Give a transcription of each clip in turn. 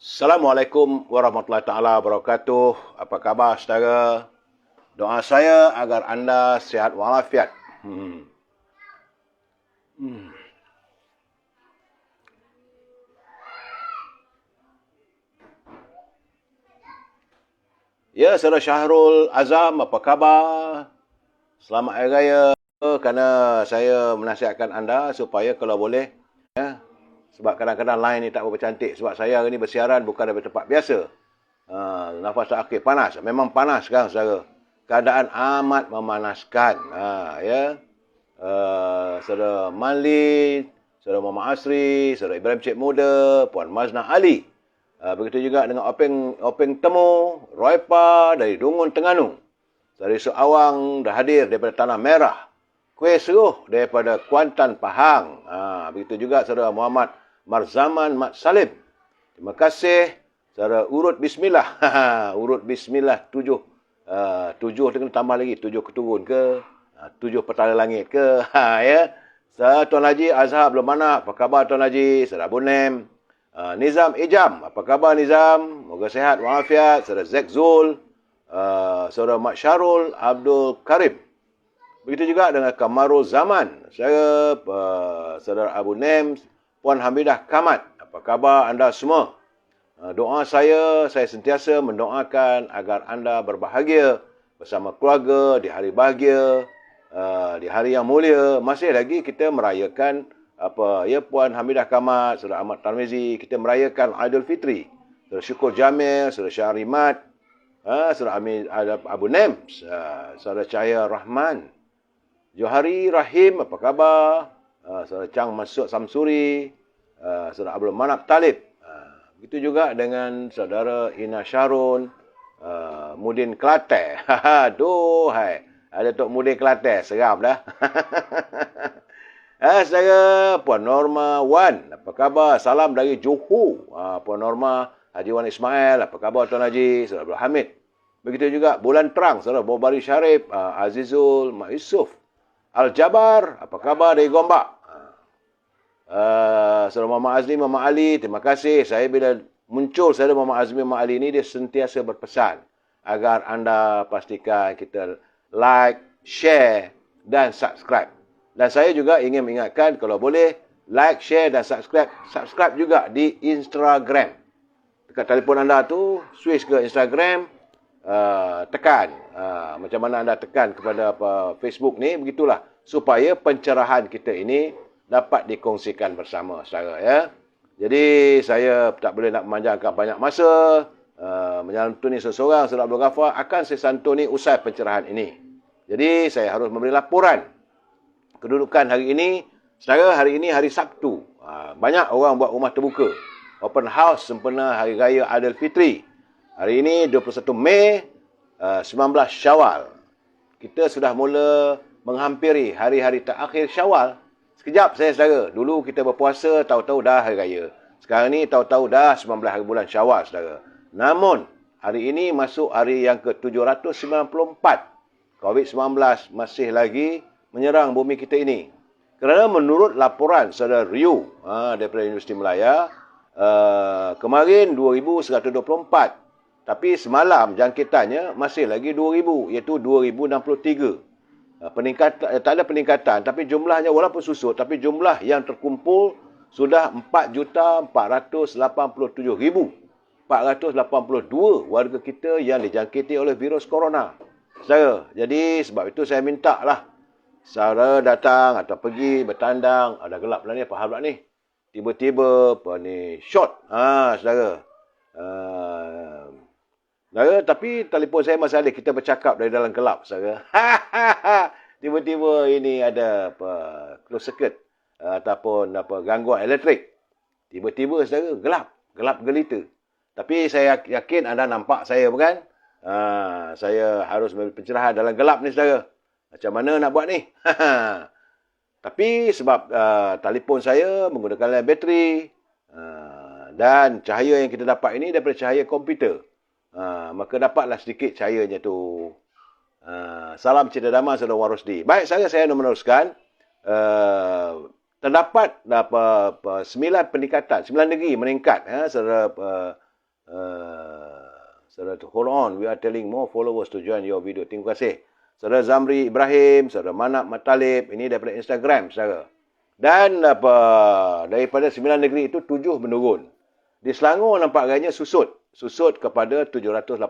Assalamualaikum warahmatullahi taala wabarakatuh. Apa khabar saudara? Doa saya agar anda sihat walafiat. Ya, saudara Syahrul Azam, apa khabar? Selamat Hari Raya. Kerana saya menasihatkan anda supaya kalau boleh, ya, sebab kadang-kadang line ni tak berapa cantik. Sebab saya hari ni bersiaran bukan dari tempat biasa. Nafas tak akhir, panas. Memang panas sekarang, saudara. Keadaan amat memanaskan. Ya. Saudara Manli, saudara Muhammad Asri, saudara Ibrahim Cik Muda, Puan Maznah Ali. Begitu juga dengan Openg Temu, Roipa dari Dungun Terengganu. Dari Awang dah hadir daripada Tanah Merah. Kuih Seruh daripada Kuantan Pahang. Begitu juga saudara Muhammad Marzaman Mat Salim. Terima kasih. Saudara Urut Bismillah. Urut Bismillah 7. 7 dengan tambah lagi. 7 keturun ke? 7 petala langit ke? Ya. Tuan Haji Azhar belum mana? Apa khabar Tuan Haji? Saudara Abu Nem. Nizam Ijam. Apa khabar Nizam? Moga sehat walafiat. Saudara Zek Zul. Saudara Mak Syarul Abdul Karim. Begitu juga dengan Kamarul Zaman. Saya, saudara Abu Nem, Puan Hamidah Kamat. Apa khabar anda semua? Doa saya sentiasa mendoakan agar anda berbahagia bersama keluarga di hari bahagia, di hari yang mulia. Masih lagi kita merayakan Puan Hamidah Kamat, saudara Ahmad Tarmizi, kita merayakan Aidilfitri. Saudara Syukur Jamil, saudara Syahrimat, saudara Abu Nem, saudara Cahaya Rahman, Johari Rahim, apa khabar? Saudara Chang Masud Samsuri, saudara Abdul Manap Talib. Begitu juga dengan saudara Ina Syarun, Mudin Kelate. Duhai, ada Tok Mudin Kelate, seram dah. Saudara Puan Norma Wan, apa khabar? Salam dari Johor. Puan Norma, Haji Wan Ismail, apa khabar Tuan Haji? Saudara Abdul Hamid. Begitu juga Bulan Terang, saudara Bobari Syarif, Azizul, Mak Yusuf. Al-Jabar, apa khabar dari Gombak? Saudara Muhammad Azli, Muhammad Ali, terima kasih. Saya bila muncul saudara Muhammad Azli, Muhammad Ali ini, dia sentiasa berpesan agar anda pastikan kita like, share dan subscribe. Dan saya juga ingin mengingatkan kalau boleh like, share dan subscribe. Subscribe juga di Instagram. Dekat telefon anda tu, switch ke Instagram, tekan. Macam mana anda tekan kepada Facebook ni, begitulah. Supaya pencerahan kita ini dapat dikongsikan bersama saudara, ya. Jadi saya tak boleh nak memanjangkan banyak masa. Menyantuni seseorang, saudara Abdul Ghaffar, akan saya santuni usai pencerahan ini. Jadi saya harus memberi laporan kedudukan hari ini. Saudara, hari ini hari Sabtu. Banyak orang buat rumah terbuka. Open house sempena Hari Raya Aidilfitri. Hari ini 21 Mei 19 Syawal. Kita sudah mula menghampiri hari-hari terakhir Syawal. Sekejap saya saudara. Dulu kita berpuasa, tahu-tahu dah Hari Raya. Sekarang ni tahu-tahu dah 19 hari bulan Syawal saudara. Namun, hari ini masuk hari yang ke-794. COVID-19 masih lagi menyerang bumi kita ini. Kerana menurut laporan saudara Ryu daripada Universiti Melaya, kemarin 2,124. Tapi semalam jangkitannya masih lagi 2,000, iaitu 2,063. Tak ada peningkatan, tapi jumlahnya walaupun susut, tapi jumlah yang terkumpul sudah 4,487,482 warga kita yang dijangkiti oleh virus corona. Saudara, jadi sebab itu saya minta lah, saudara datang atau pergi bertandang, ada gelap lah ni, apa hal pula ni? Tiba-tiba short, saudara. Tapi telefon saya masih ada. Kita bercakap dari dalam gelap, saudara. Tiba-tiba ini ada close circuit ataupun gangguan elektrik. Tiba-tiba, saudara, gelap gelita. Tapi saya yakin anda nampak saya, bukan? Saya harus memberi pencerahan dalam gelap ni, saudara. Macam mana nak buat ni? Tapi sebab telefon saya menggunakan line bateri dan cahaya yang kita dapat ini daripada cahaya komputer. Maka dapatlah sedikit cahayanya tu. Salam Cita Damai, saudara Warusdi. Baik, saya nak meneruskan. Terdapat 9 peningkatan, 9 negeri meningkat. Saudara Saudara tu, hold on, we are telling more followers to join your video. Terima kasih. Saudara Zamri Ibrahim, saudara Manap Matalib, ini daripada Instagram, saudara. Dan daripada 9 negeri itu 7 menurun. Di Selangor nampak agaknya susut kepada 786.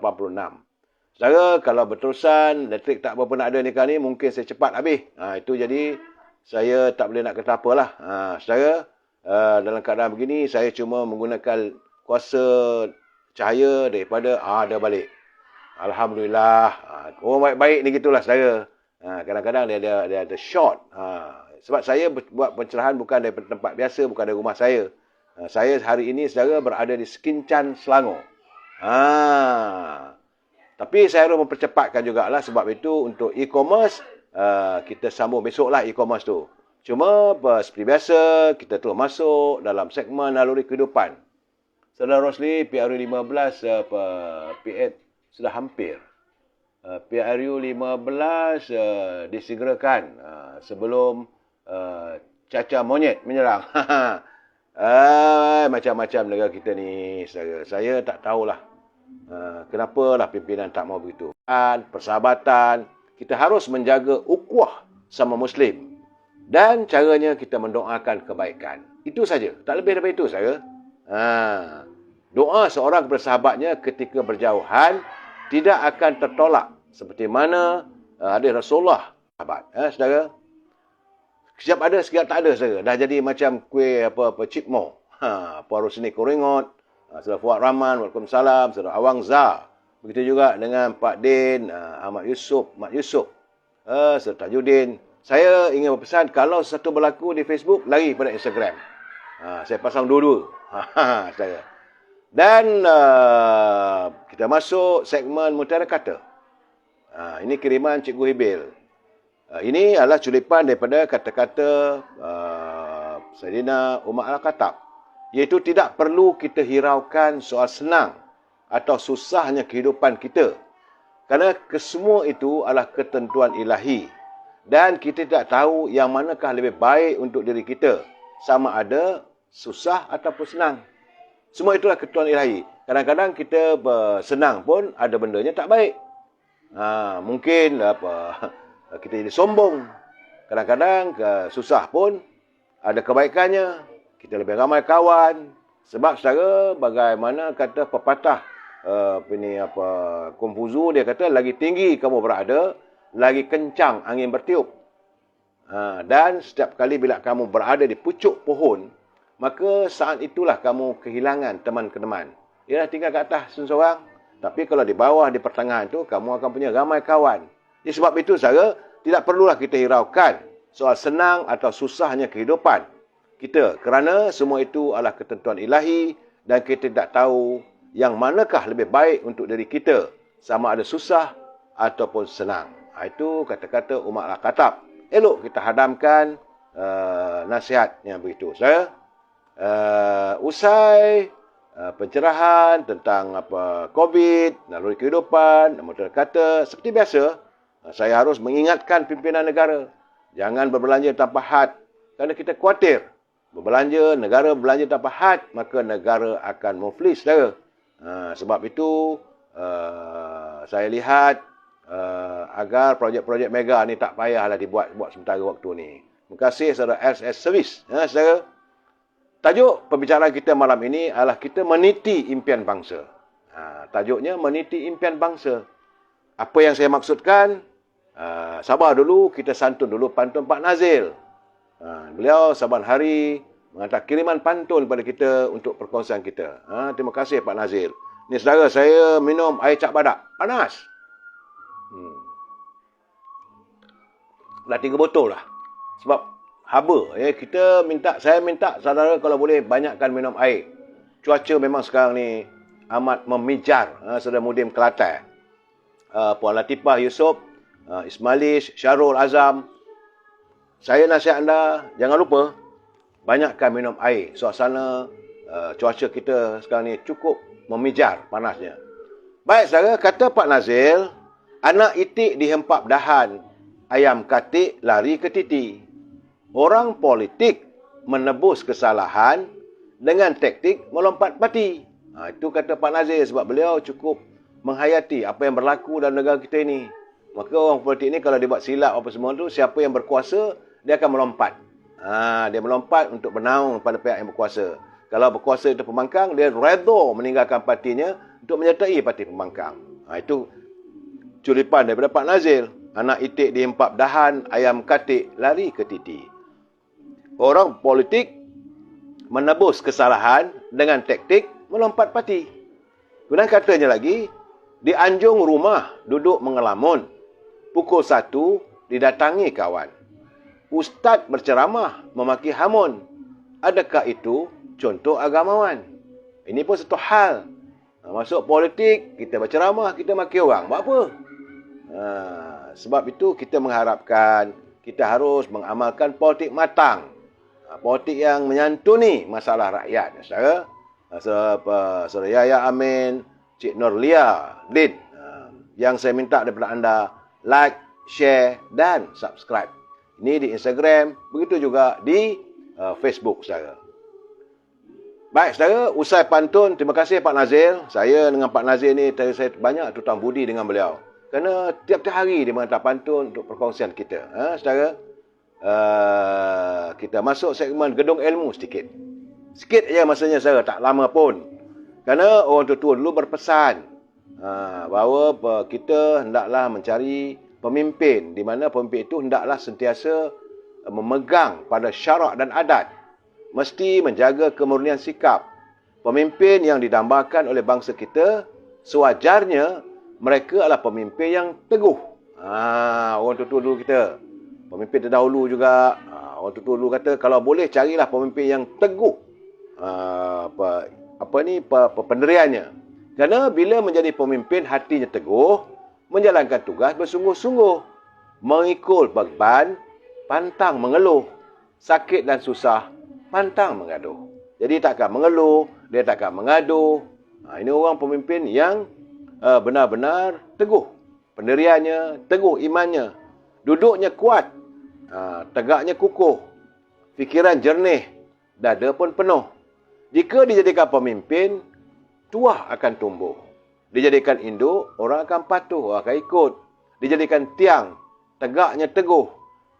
Saudara, kalau berterusan, elektrik tak berapa nak ada ni kali, mungkin saya cepat habis. Itu jadi, saya tak boleh nak kata apalah. Saudara, dalam keadaan begini, saya cuma menggunakan kuasa cahaya daripada ada balik. Alhamdulillah. Orang baik-baik ni gitulah saudara. Kadang-kadang dia ada short. Sebab saya buat pencerahan bukan daripada tempat biasa, bukan dari rumah saya. Saya hari ini saudara berada di Sekincan, Selangor. Tapi saya harus mempercepatkan jugalah, sebab itu untuk e-commerce, kita sambung besoklah e-commerce tu. Cuma seperti biasa, kita terus masuk dalam segmen naluri kehidupan. Saudara Rosli, PRU 15 PH sudah hampir. PRU 15 disegerakan sebelum cacar monyet menyerang. Macam-macam negara kita ni. Saya tak tahulah kenapalah pimpinan tak mau begitu. Persahabatan, kita harus menjaga ukhuwah sama Muslim. Dan caranya kita mendoakan kebaikan. Itu saja. Tak lebih daripada itu saya. Doa seorang kepada sahabatnya ketika berjauhan tidak akan tertolak. Seperti mana hadis Rasulullah sahabat. Saudara. Siap ada, siap tak ada saudara. Dah jadi macam kuih cipmo. Puan Rosni Koringot. Saudara Fuad Rahman. Waalaikumsalam. Saudara Awang Zah. Begitu juga dengan Pak Din. Ahmad Yusof. Mat Yusof. Saudara Tajuddin. Saya ingin berpesan, kalau sesuatu berlaku di Facebook, lari pada Instagram. Saya pasang dua-dua. Saudara. Dan kita masuk segmen Mutiara Kata. Ini kiriman Cikgu Hibil. Ini adalah culipan daripada kata-kata Sayyidina Umar Al-Khattab. Iaitu tidak perlu kita hiraukan soal senang atau susahnya kehidupan kita. Kerana kesemua itu adalah ketentuan ilahi. Dan kita tidak tahu yang manakah lebih baik untuk diri kita. Sama ada susah ataupun senang. Semua itulah ketentuan ilahi. Kadang-kadang kita senang pun ada bendanya tak baik. Mungkin kita jadi sombong. Kadang-kadang susah pun ada kebaikannya. Kita lebih ramai kawan. Sebab saudara, bagaimana kata pepatah Konfuzu, dia kata lagi tinggi kamu berada, lagi kencang angin bertiup. Dan setiap kali bila kamu berada di pucuk pohon, maka saat itulah kamu kehilangan teman-teman. Ia dah tinggal kat atas seorang. Tapi kalau di bawah, di pertengahan tu, kamu akan punya ramai kawan. Jadi sebab itu, saudara, tidak perlulah kita hiraukan soal senang atau susahnya kehidupan kita. Kerana semua itu adalah ketentuan ilahi dan kita tidak tahu yang manakah lebih baik untuk diri kita. Sama ada susah ataupun senang. Itu kata-kata Umar Al-Khattab. Elok kita hadamkan nasihat yang begitu. Saya usai pencerahan tentang COVID, naluri kehidupan, Mutiara Kata, seperti biasa, saya harus mengingatkan pimpinan negara. Jangan berbelanja tanpa had. Kerana kita khawatir. Negara berbelanja tanpa had, maka negara akan muflis. Sebab itu, saya lihat agar projek-projek mega ni tak payahlah dibuat sementara waktu ni. Terima kasih saudara SS Service. Saudara, tajuk pembicaraan kita malam ini adalah kita meniti impian bangsa. Tajuknya meniti impian bangsa. Apa yang saya maksudkan? Sabar dulu, kita santun dulu pantun Pak Nazil. Beliau saban hari menghantar kiriman pantun kepada kita untuk perkongsian kita. Terima kasih Pak Nazil. Ni saudara, saya minum air cap badak. Panas. Dah 3 botol lah. Sebab haba. Saya minta saudara kalau boleh banyakkan minum air. Cuaca memang sekarang ni amat memijar. Saudara Mudim Kelantan. Puan Latifah Yusof, Ismailis, Syarul Azam. Saya nasihat anda, jangan lupa banyakkan minum air. Suasana cuaca kita sekarang ni cukup memijar panasnya. Baik saudara, kata Pak Nazil, anak itik dihempap dahan, ayam katik lari ke titi. Orang politik menebus kesalahan dengan taktik melompat parti. Itu kata Pak Nazir sebab beliau cukup menghayati apa yang berlaku dalam negara kita ini. Maka orang politik ni kalau dia buat silap apa semua tu, siapa yang berkuasa, dia akan melompat. Dia melompat untuk bernaung pada pihak yang berkuasa. Kalau berkuasa itu pembangkang, dia redha meninggalkan partinya untuk menyertai parti pembangkang. Itu culipan daripada Pak Nazir. Anak itik diempap dahan, ayam katik lari ke titi. Orang politik menebus kesalahan dengan taktik melompat parti. Kemudian katanya lagi, di anjung rumah duduk mengelamun. Pukul 1 didatangi kawan. Ustaz berceramah memaki hamun. Adakah itu contoh agamawan? Ini pun satu hal. Masuk politik, kita berceramah, kita maki orang. Buat apa? Sebab itu kita mengharapkan kita harus mengamalkan politik matang. Politik yang menyantuni masalah rakyat. Saudara Yahya Amin, Cik Nurlia Din. Yang saya minta daripada anda, like, share dan subscribe. Ini di Instagram, begitu juga di Facebook saudara. Baik saudara, usai pantun, terima kasih Pak Nazir. Saya dengan Pak Nazir ni, saya banyak tutang budi dengan beliau. Kerana tiap-tiap hari dia menghantar pantun untuk perkongsian kita. Saudara, kita masuk segmen Gedung Ilmu sedikit. Sikit aja masanya saudara, tak lama pun. Kerana orang tua dulu berpesan bahawa kita hendaklah mencari pemimpin, di mana pemimpin itu hendaklah sentiasa memegang pada syarak dan adat. Mesti menjaga kemurnian sikap. Pemimpin yang didambakan oleh bangsa kita, sewajarnya mereka adalah pemimpin yang teguh. Orang tua dulu kita. Pemimpin terdahulu juga. Orang tua dulu kata, kalau boleh carilah pemimpin yang teguh. Pendiriannya. Kerana bila menjadi pemimpin, hatinya teguh, menjalankan tugas bersungguh-sungguh, mengikul beban, pantang mengeluh, sakit dan susah, pantang mengaduh. Jadi takkan mengeluh, dia takkan mengaduh. Ini orang pemimpin yang benar-benar teguh pendiriannya, teguh imannya, duduknya kuat, tegaknya kukuh, fikiran jernih, dada pun penuh. Jika dijadikan pemimpin, tuah akan tumbuh. Dijadikan induk, orang akan patuh, orang akan ikut. Dijadikan tiang, tegaknya teguh.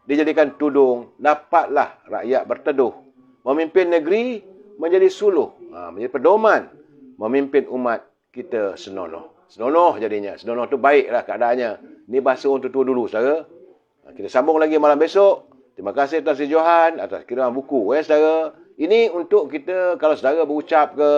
Dijadikan tudung, dapatlah rakyat berteduh. Memimpin negeri menjadi suluh, menjadi pedoman. Memimpin umat kita senonoh. Senonoh jadinya. Senonoh tu baiklah keadaannya. Ini bahasa orang tua dulu, saudara. Kita sambung lagi malam besok. Terima kasih Tuan Sri Johan atas kiriman buku, saudara. Ini untuk kita, kalau saudara berucap ke,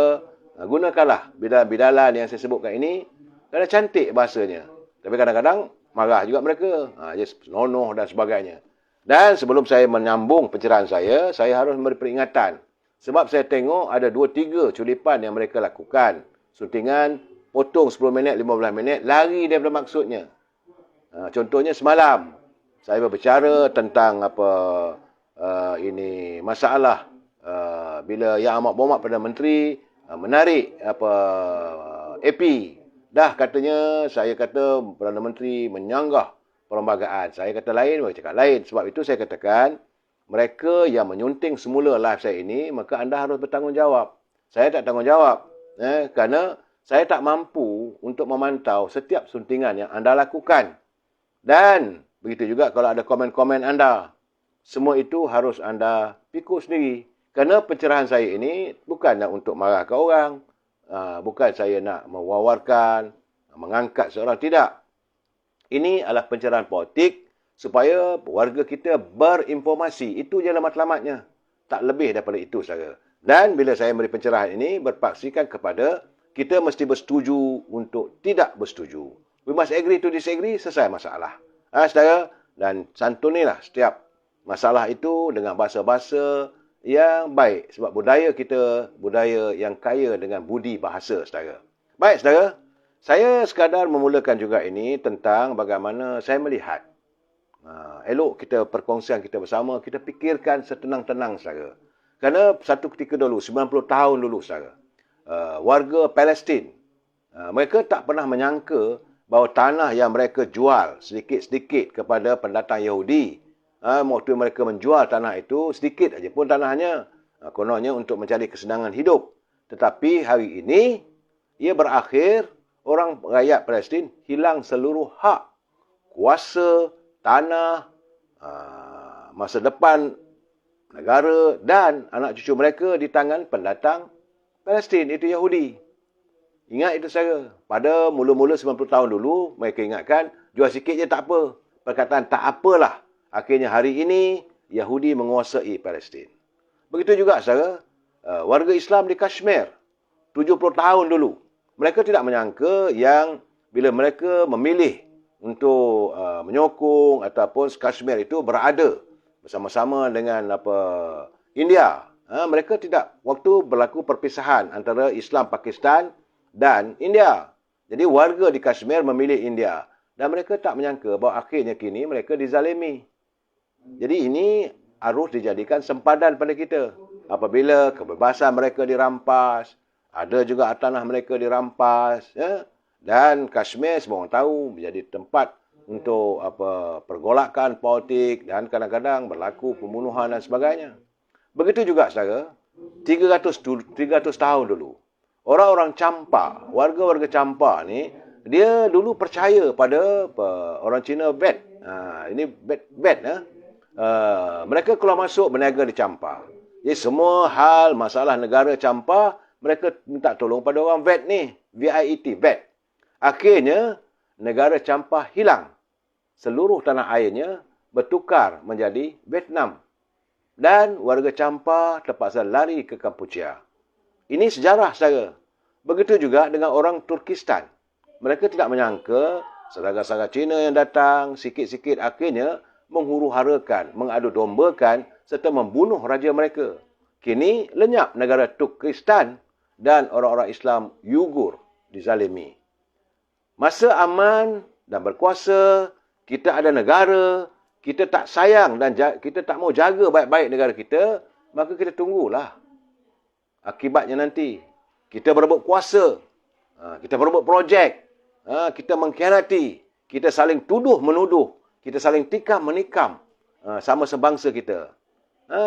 gunakanlah bidalan-bidalan yang saya sebutkan ini. Kerana cantik bahasanya. Tapi kadang-kadang marah juga mereka. Senonoh dan sebagainya. Dan sebelum saya menyambung pencerahan saya harus memberi peringatan. Sebab saya tengok ada 2-3 culipan yang mereka lakukan. Suntingan, potong 10 minit, 15 minit, lari daripada maksudnya. Contohnya semalam, saya berbicara tentang ini masalah bila Yang Amat Berhormat Perdana Menteri menarik AP. Dah katanya, saya kata Perdana Menteri menyanggah perlembagaan. Saya kata lain, mereka cakap lain. Sebab itu saya katakan, mereka yang menyunting semula live saya ini, maka anda harus bertanggungjawab. Saya tak tanggungjawab. Kerana saya tak mampu untuk memantau setiap suntingan yang anda lakukan. Dan begitu juga kalau ada komen-komen anda. Semua itu harus anda pikul sendiri. Kerana pencerahan saya ini bukanlah untuk marah ke orang. Bukan saya nak mewawarkan, mengangkat seorang. Tidak. Ini adalah pencerahan politik supaya warga kita berinformasi. Itu je matlamatnya. Tak lebih daripada itu, saudara. Dan bila saya beri pencerahan ini, berpaksikan kepada kita mesti bersetuju untuk tidak bersetuju. We must agree to disagree, selesai masalah. Saudara, dan santunilah setiap masalah itu dengan bahasa-bahasa yang baik. Sebab budaya kita, budaya yang kaya dengan budi bahasa, saudara. Baik, saudara. Saya sekadar memulakan juga ini tentang bagaimana saya melihat. Elok kita perkongsian kita bersama, kita fikirkan setenang-tenang, saudara. Kerana satu ketika dulu, 90 tahun dulu, saudara, warga Palestin, mereka tak pernah menyangka bahawa tanah yang mereka jual sedikit-sedikit kepada pendatang Yahudi, waktu mereka menjual tanah itu, sedikit saja pun tanahnya, kononnya untuk mencari kesenangan hidup. Tetapi hari ini, ia berakhir, orang rakyat Palestin hilang seluruh hak, kuasa, tanah, masa depan negara dan anak cucu mereka di tangan pendatang Palestin, itu Yahudi. Ingat itu saya. Pada mula-mula 90 tahun dulu, mereka ingatkan, jual sikit je tak apa. Perkataan tak apalah. Akhirnya hari ini, Yahudi menguasai Palestin. Begitu juga saudara, warga Islam di Kashmir, 70 tahun dulu. Mereka tidak menyangka yang bila mereka memilih untuk menyokong ataupun Kashmir itu berada bersama-sama dengan India. Mereka tidak, waktu berlaku perpisahan antara Islam Pakistan dan India. Jadi warga di Kashmir memilih India. Dan mereka tak menyangka bahawa akhirnya kini mereka dizalimi. Jadi ini harus dijadikan sempadan pada kita. Apabila kebebasan mereka dirampas, ada juga tanah mereka dirampas, dan Kashmir semua orang tahu menjadi tempat untuk pergolakan politik dan kadang-kadang berlaku pembunuhan dan sebagainya. Begitu juga saudara, 300 tahun dulu, orang-orang Champa, warga-warga Champa ni, dia dulu percaya pada orang Cina bet. Ini bet. Mereka keluar masuk berniaga di Champa. Jadi semua hal masalah negara Champa, mereka minta tolong pada orang vet ni. VIET, vet. Akhirnya, negara Champa hilang. Seluruh tanah airnya bertukar menjadi Vietnam. Dan warga Champa terpaksa lari ke Kampuchea. Ini sejarah saya. Begitu juga dengan orang Turkistan. Mereka tidak menyangka saudara-saudara Cina yang datang sikit-sikit akhirnya menghuru-harakan, mengadu dombakan serta membunuh raja mereka. Kini lenyap negara Turkistan dan orang-orang Islam Uyghur dizalimi. Masa aman dan berkuasa, kita ada negara, kita tak sayang dan kita tak mau jaga baik-baik negara kita, maka kita tunggulah. Akibatnya nanti, kita berebut kuasa, kita berebut projek, kita mengkhianati, kita saling tuduh-menuduh, kita saling tikam-menikam sama sebangsa kita.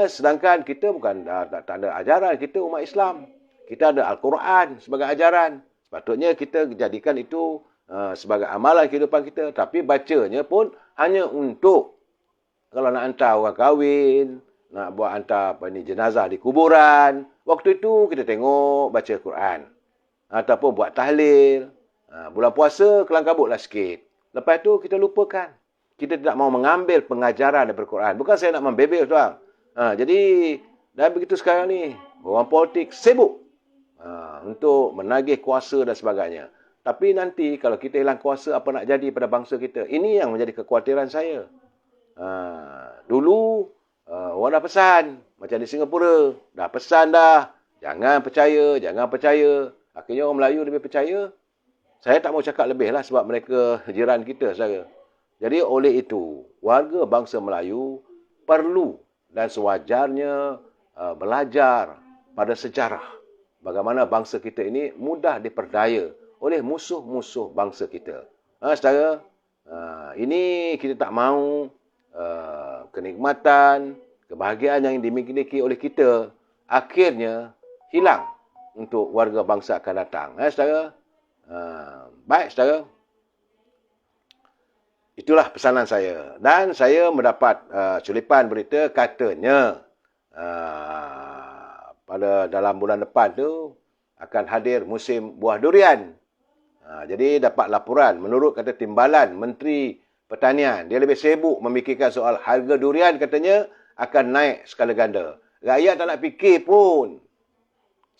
Sedangkan kita bukan tak ada ajaran, kita umat Islam. Kita ada Al-Quran sebagai ajaran. Sepatutnya kita jadikan itu sebagai amalan kehidupan kita. Tapi bacanya pun hanya untuk kalau nak hantar orang kahwin, nak buat hantar jenazah di kuburan. Waktu itu kita tengok baca Quran. Ataupun buat tahlil. Bulan puasa kelang kabutlah sikit. Lepas tu kita lupakan. Kita tidak mau mengambil pengajaran daripada Quran. Bukan saya nak membebel tuan. Jadi dah begitu sekarang ni. Orang politik sibuk untuk menagih kuasa dan sebagainya. Tapi nanti kalau kita hilang kuasa, apa nak jadi pada bangsa kita? Ini yang menjadi kekhawatiran saya. Dulu orang dah pesan. Macam di Singapura. Dah pesan dah. Jangan percaya, jangan percaya. Akhirnya orang Melayu lebih percaya. Saya tak mau cakap lebih lah sebab mereka jiran kita saya. Jadi oleh itu, warga bangsa Melayu perlu dan sewajarnya belajar pada sejarah. Bagaimana bangsa kita ini mudah diperdaya oleh musuh-musuh bangsa kita. Saudara, ini kita tak mahu kenikmatan, kebahagiaan yang dimiliki oleh kita akhirnya hilang untuk warga bangsa akan datang. Saudara, baik saudara. Itulah pesanan saya. Dan saya mendapat culipan berita katanya pada dalam bulan depan tu akan hadir musim buah durian. Jadi dapat laporan menurut kata timbalan Menteri Pertanian. Dia lebih sibuk memikirkan soal harga durian katanya akan naik skala ganda. Rakyat tak nak fikir pun.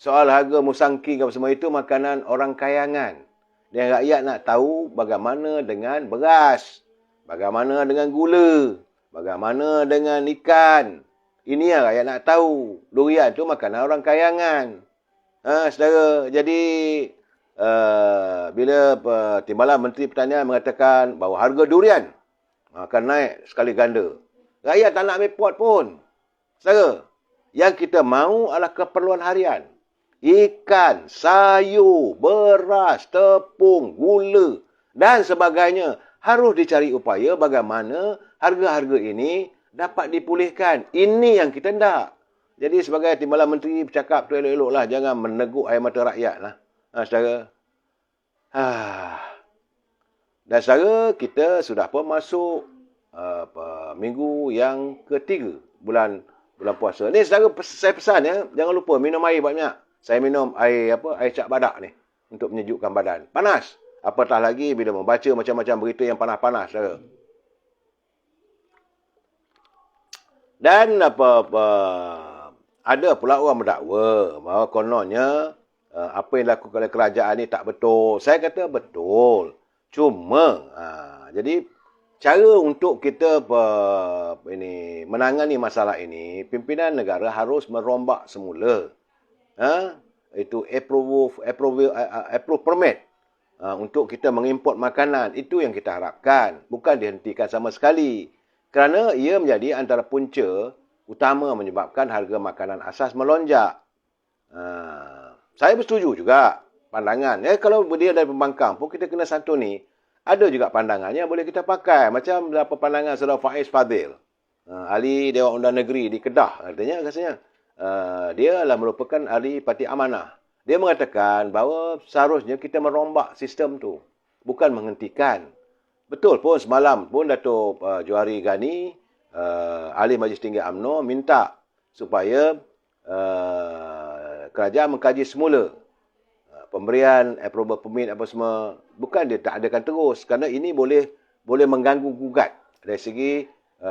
Soal harga musangking apa semua itu makanan orang kayangan. Dan rakyat nak tahu bagaimana dengan beras. Bagaimana dengan gula. Bagaimana dengan ikan. Ini yang rakyat nak tahu. Durian tu makanan orang kayangan. Saudara, jadi bila Timbalan Menteri Pertanian mengatakan bahawa harga durian akan naik sekali ganda. Rakyat tak nak ambil pot pun. Saudara, yang kita mahu adalah keperluan harian. Ikan, sayur, beras, tepung, gula dan sebagainya. Harus dicari upaya bagaimana harga-harga ini dapat dipulihkan. Ini yang kita nak. Jadi sebagai timbalan menteri bercakap tu elok-elok lah. Jangan meneguk air mata rakyat lah. Saudara. Dan saudara, kita sudah pun masuk minggu yang ketiga bulan puasa. Ni saudara, saya pesan ya, jangan lupa minum air banyak. Saya minum air cap badak ni untuk menyejukkan badan. Panas. Apatah lagi bila membaca macam-macam berita yang panas-panas, saudara. Dan ada pula orang mendakwa bahawa kononnya apa yang dilakukan oleh kerajaan ni tak betul. Saya kata betul. Cuma jadi cara untuk kita menangani masalah ini, pimpinan negara harus merombak semula. Itu approve permit untuk kita mengimport makanan. Itu yang kita harapkan. Bukan dihentikan sama sekali. Kerana ia menjadi antara punca utama menyebabkan harga makanan asas melonjak. Saya bersetuju juga pandangan. Kalau dia dari pembangkang pun kita kena santuni. Ada juga pandangannya boleh kita pakai. Macam apa pandangan Saudara Faiz Fadil. Ahli Dewan Undangan Negeri di Kedah. Katanya. Dia adalah merupakan ahli parti amanah. Dia mengatakan bahawa seharusnya kita merombak sistem tu. Bukan menghentikan. Betul pun semalam pun Datuk Johari Ghani, ahli Majlis Tinggi UMNO minta supaya kerajaan mengkaji semula pemberian approval permit apa semua. Bukan dia tak adakan terus, kerana ini boleh mengganggu gugat dari segi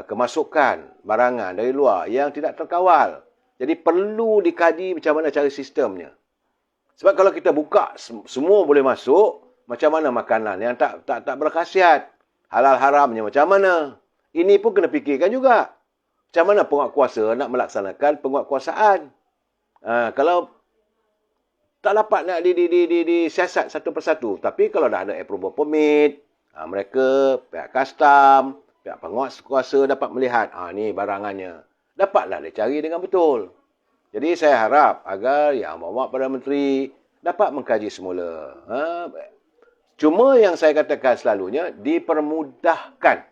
kemasukan barangan dari luar yang tidak terkawal. Jadi perlu dikaji macam mana cara sistemnya. Sebab kalau kita buka semua boleh masuk, macam mana makanan yang tak berkhasiat, halal haramnya macam mana? Ini pun kena fikirkan juga. Macam mana penguatkuasa nak melaksanakan penguatkuasaan? Kalau tak dapat nak disiasat satu persatu. Tapi kalau dah ada approval permit, mereka, pihak custom, pihak penguatkuasa dapat melihat, ni barangannya. Dapatlah dia cari dengan betul. Jadi saya harap agar yang bawa Perdana Menteri dapat mengkaji semula. Cuma yang saya katakan selalunya, dipermudahkan.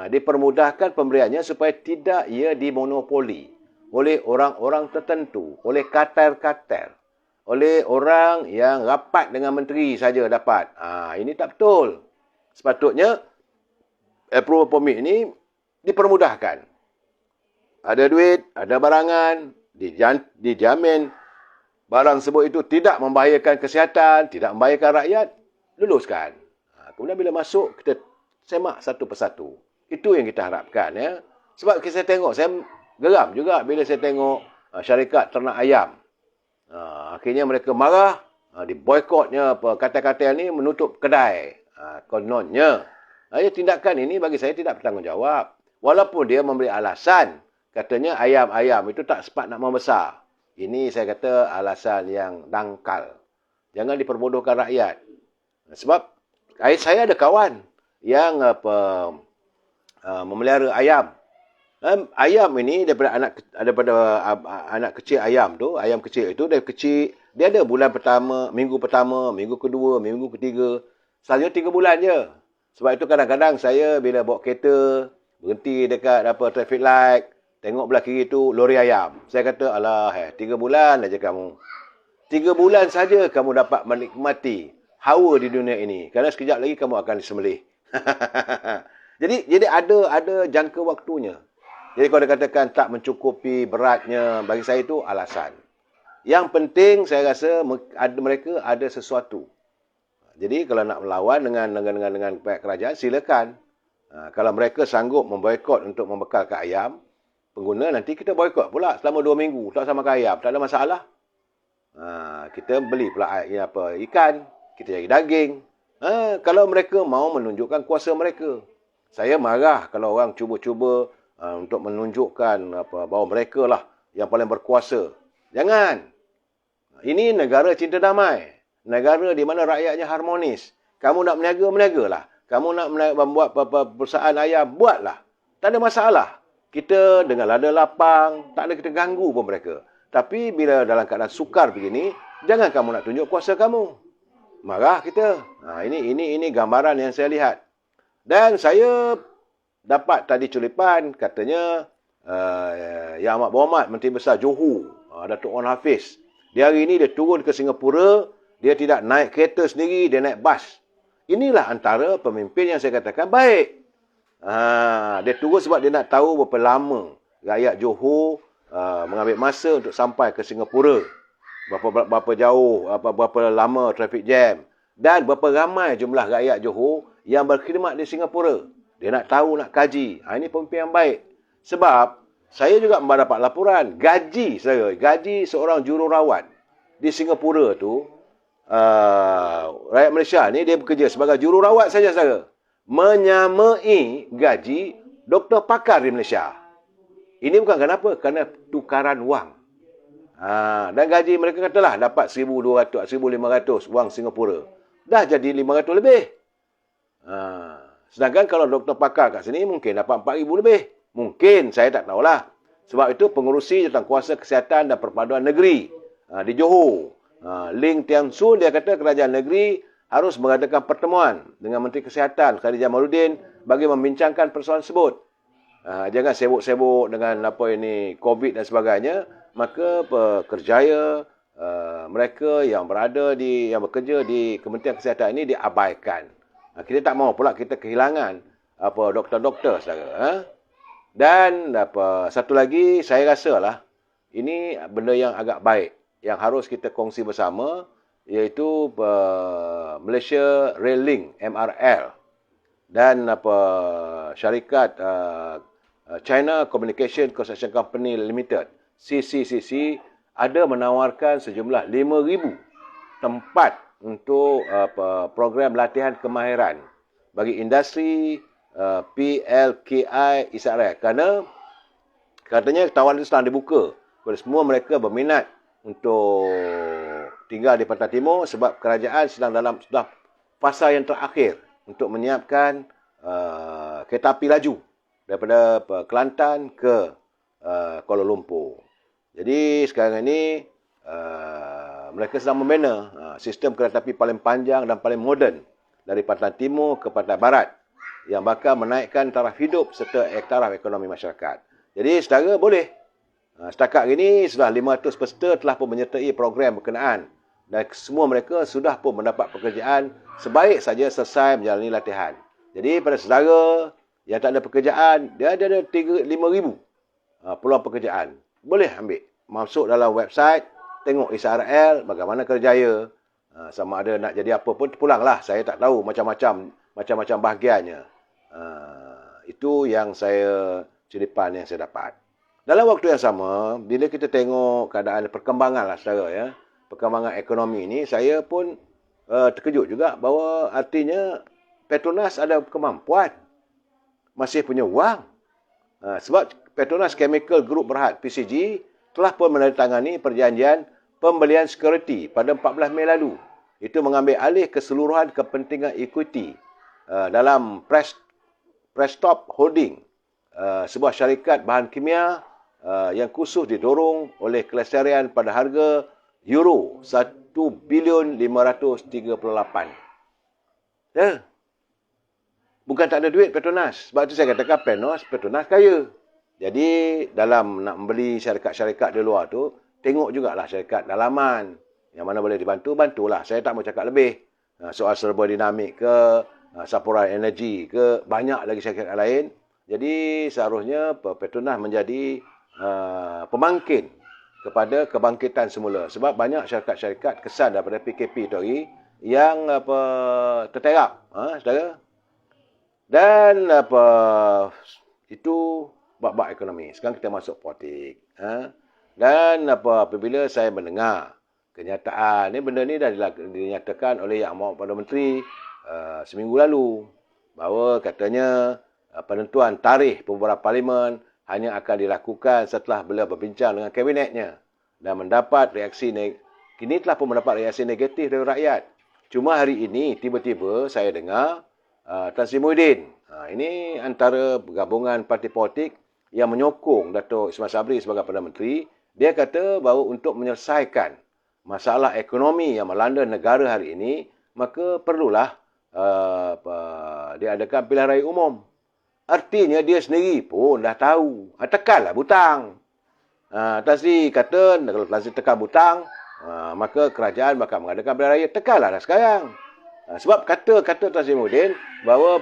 Dipermudahkan pemberiannya supaya tidak ia dimonopoli oleh orang-orang tertentu, oleh kartel-kartel, oleh orang yang rapat dengan menteri saja dapat. Ini tak betul. Sepatutnya approval permit ini dipermudahkan. Ada duit, ada barangan, dijamin barang sebut itu tidak membahayakan kesihatan, tidak membahayakan rakyat, luluskan. Kemudian bila masuk, kita semak satu persatu. Itu yang kita harapkan. Ya. Sebab saya tengok, saya geram juga bila saya tengok syarikat ternak ayam. Akhirnya mereka marah, diboykotnya katil-katil ni menutup kedai. Kononnya. Tindakan ini bagi saya tidak bertanggungjawab. Walaupun dia memberi alasan, katanya ayam-ayam itu tak sempat nak membesar. Ini saya kata alasan yang dangkal. Jangan diperbodohkan rakyat. Sebab saya ada kawan yang memelihara ayam. Ayam ini daripada anak kecil ayam tu, ayam kecil itu dari kecil, dia ada bulan pertama, minggu kedua, minggu ketiga, selanjutnya 3 bulan je. Sebab itu kadang-kadang saya bila bawa kereta, berhenti dekat traffic light, tengok belah kiri tu lori ayam. Saya kata, alah, 3 bulan aja kamu. 3 bulan saja kamu dapat menikmati hawa di dunia ini. Kerana sekejap lagi kamu akan disembelih. Jadi ada jangka waktunya. Jadi kalau dikatakan tak mencukupi beratnya, bagi saya itu alasan. Yang penting saya rasa mereka ada sesuatu. Jadi kalau nak melawan dengan pihak kerajaan, silakan. Kalau mereka sanggup memboikot untuk membekalkan ayam, pengguna nanti kita boikot pula selama 2 minggu. Tak sama ayam, tak ada masalah. Kita beli pula ikan, kita cari daging. Kalau mereka mau menunjukkan kuasa mereka. Saya marah kalau orang cuba-cuba untuk menunjukkan bahawa mereka lah yang paling berkuasa. Jangan. Ini negara cinta damai. Negara di mana rakyatnya harmonis. Kamu nak meniagalah. Kamu nak membuat perusahaan ayam, buatlah. Tak ada masalah. Kita dengan lada lapang, tak ada kita ganggu pun mereka. Tapi bila dalam keadaan sukar begini, jangan kamu nak tunjuk kuasa kamu. Marah kita. Ini gambaran yang saya lihat. Dan saya dapat tadi culipan, katanya Yang Amat Berhormat Menteri Besar Johor, Datuk Wan Hafiz. Dia hari ini dia turun ke Singapura, dia tidak naik kereta sendiri, dia naik bas. Inilah antara pemimpin yang saya katakan baik. Dia turun sebab dia nak tahu berapa lama rakyat Johor mengambil masa untuk sampai ke Singapura. Berapa jauh, berapa lama traffic jam. Dan berapa ramai jumlah rakyat Johor yang berkhidmat di Singapura. Dia nak tahu, nak kaji. Ini pemimpin yang baik. Sebab saya juga mendapat laporan gaji seorang jururawat di Singapura tu, rakyat Malaysia ni dia bekerja sebagai jururawat saja saudara, menyamai gaji doktor pakar di Malaysia. Ini bukan kenapa? Kerana tukaran wang. Dan gaji mereka katalah dapat 1,200, 1,500 wang Singapura. Dah jadi 500 lebih. Sedangkan kalau doktor pakar kat sini mungkin dapat 4,000 lebih. Mungkin, saya tak tahulah. Sebab itu pengurusi Jawatankuasa Kesihatan dan Perpaduan Negeri di Johor, Ling Tian Sun, dia kata kerajaan negeri harus mengadakan pertemuan dengan Menteri Kesihatan Khadijah Jamaluddin bagi membincangkan persoalan tersebut. Jangan sibuk-sibuk dengan COVID dan sebagainya. Maka pekerjaya mereka yang bekerja di Kementerian Kesihatan ini diabaikan. Kita tak mahu pula kita kehilangan doktor-doktor saudara. Dan satu lagi, saya rasalah ini benda yang agak baik yang harus kita kongsi bersama, iaitu Malaysia Rail Link MRL dan syarikat China Communication Construction Company Limited CCCC ada menawarkan sejumlah 5,000 tempat untuk program latihan kemahiran bagi industri PLKI Israel. Kerana katanya tawaran itu sedang dibuka kepada semua mereka berminat untuk tinggal di Pantai Timur sebab kerajaan sudah fasa yang terakhir untuk menyiapkan kereta api laju daripada Kelantan ke Kuala Lumpur. Jadi sekarang ini mereka sedang membina sistem kereta api paling panjang dan paling moden dari Pantai Timur ke Pantai Barat yang bakal menaikkan taraf hidup serta taraf ekonomi masyarakat. Jadi saudara boleh. Setakat ini sudah 500 peserta telah pun menyertai program berkenaan dan semua mereka sudah pun mendapat pekerjaan sebaik saja selesai menjalani latihan. Jadi pada saudara yang tak ada pekerjaan, dia ada 5,000 peluang pekerjaan. Boleh ambil. Masuk dalam website, tengok Israel bagaimana kerjaya. Sama ada nak jadi apa pun pulanglah. Saya tak tahu macam-macam bahagiannya. Itu yang ceripan yang saya dapat. Dalam waktu yang sama, bila kita tengok keadaan perkembangan lah saudara ya, perkembangan ekonomi ini, saya pun terkejut juga bahawa artinya Petronas ada kemampuan, masih punya wang. Sebab Petronas Chemical Group Berhad PCG telah pun menandatangani perjanjian pembelian security pada 14 Mei lalu. Itu mengambil alih keseluruhan kepentingan equity dalam Prestop Holding, sebuah syarikat bahan kimia yang khusus didorong oleh kelestarian pada harga euro 1,538,000,000. Ya. Bukan tak ada duit Petronas. Sebab itu saya katakan Petronas kaya. Jadi dalam nak membeli syarikat-syarikat di luar tu, tengok jugalah syarikat dalaman. Yang mana boleh dibantu, bantulah. Saya tak mau cakap lebih. Soal Serbodinamik ke, Sapura Energy ke, banyak lagi syarikat lain. Jadi seharusnya Petronas menjadi pemangkin kepada kebangkitan semula. Sebab banyak syarikat-syarikat kesan daripada PKP tu hari yang terterap. Saudara? Dan itu bab-bab ekonomi. Sekarang kita masuk politik. Dan apabila saya mendengar kenyataan, benda ni dah dinyatakan oleh Yang Amat Perdana Menteri seminggu lalu, bahawa katanya penentuan tarikh pembubaran parlimen hanya akan dilakukan setelah beliau berbincang dengan kabinetnya dan mendapat reaksi kini telah pun mendapat reaksi negatif dari rakyat. Cuma hari ini tiba-tiba saya dengar Tan Sri Muhyiddin, ini antara gabungan parti politik yang menyokong Datuk Ismail Sabri sebagai Perdana Menteri. Dia kata bahawa untuk menyelesaikan masalah ekonomi yang melanda negara hari ini, maka perlulah diadakan pilihan raya umum. Artinya dia sendiri pun dah tahu. Tekanlah butang. Tan Sri kata, kalau Tan Sri tekan butang, maka kerajaan bakal mengadakan pilihan raya. Tekanlah dah sekarang. Sebab kata Tan Sri Muhyiddin bahawa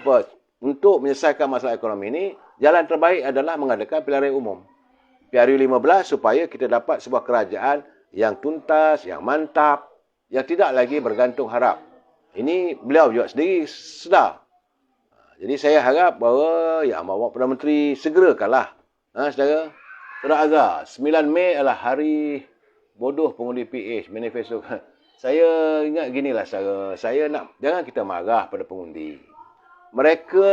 untuk menyelesaikan masalah ekonomi ini, jalan terbaik adalah mengadakan pilihan raya umum. PRU15 supaya kita dapat sebuah kerajaan yang tuntas, yang mantap, yang tidak lagi bergantung harap. Ini beliau juga sendiri sedar. Jadi saya harap bahawa Yang Amat Perdana Menteri segerakanlah. Saudara Azhar, 9 Mei adalah hari bodoh pengundi PH, manifesto. Saya ingat ginilah saudara, jangan kita marah pada pengundi. Mereka,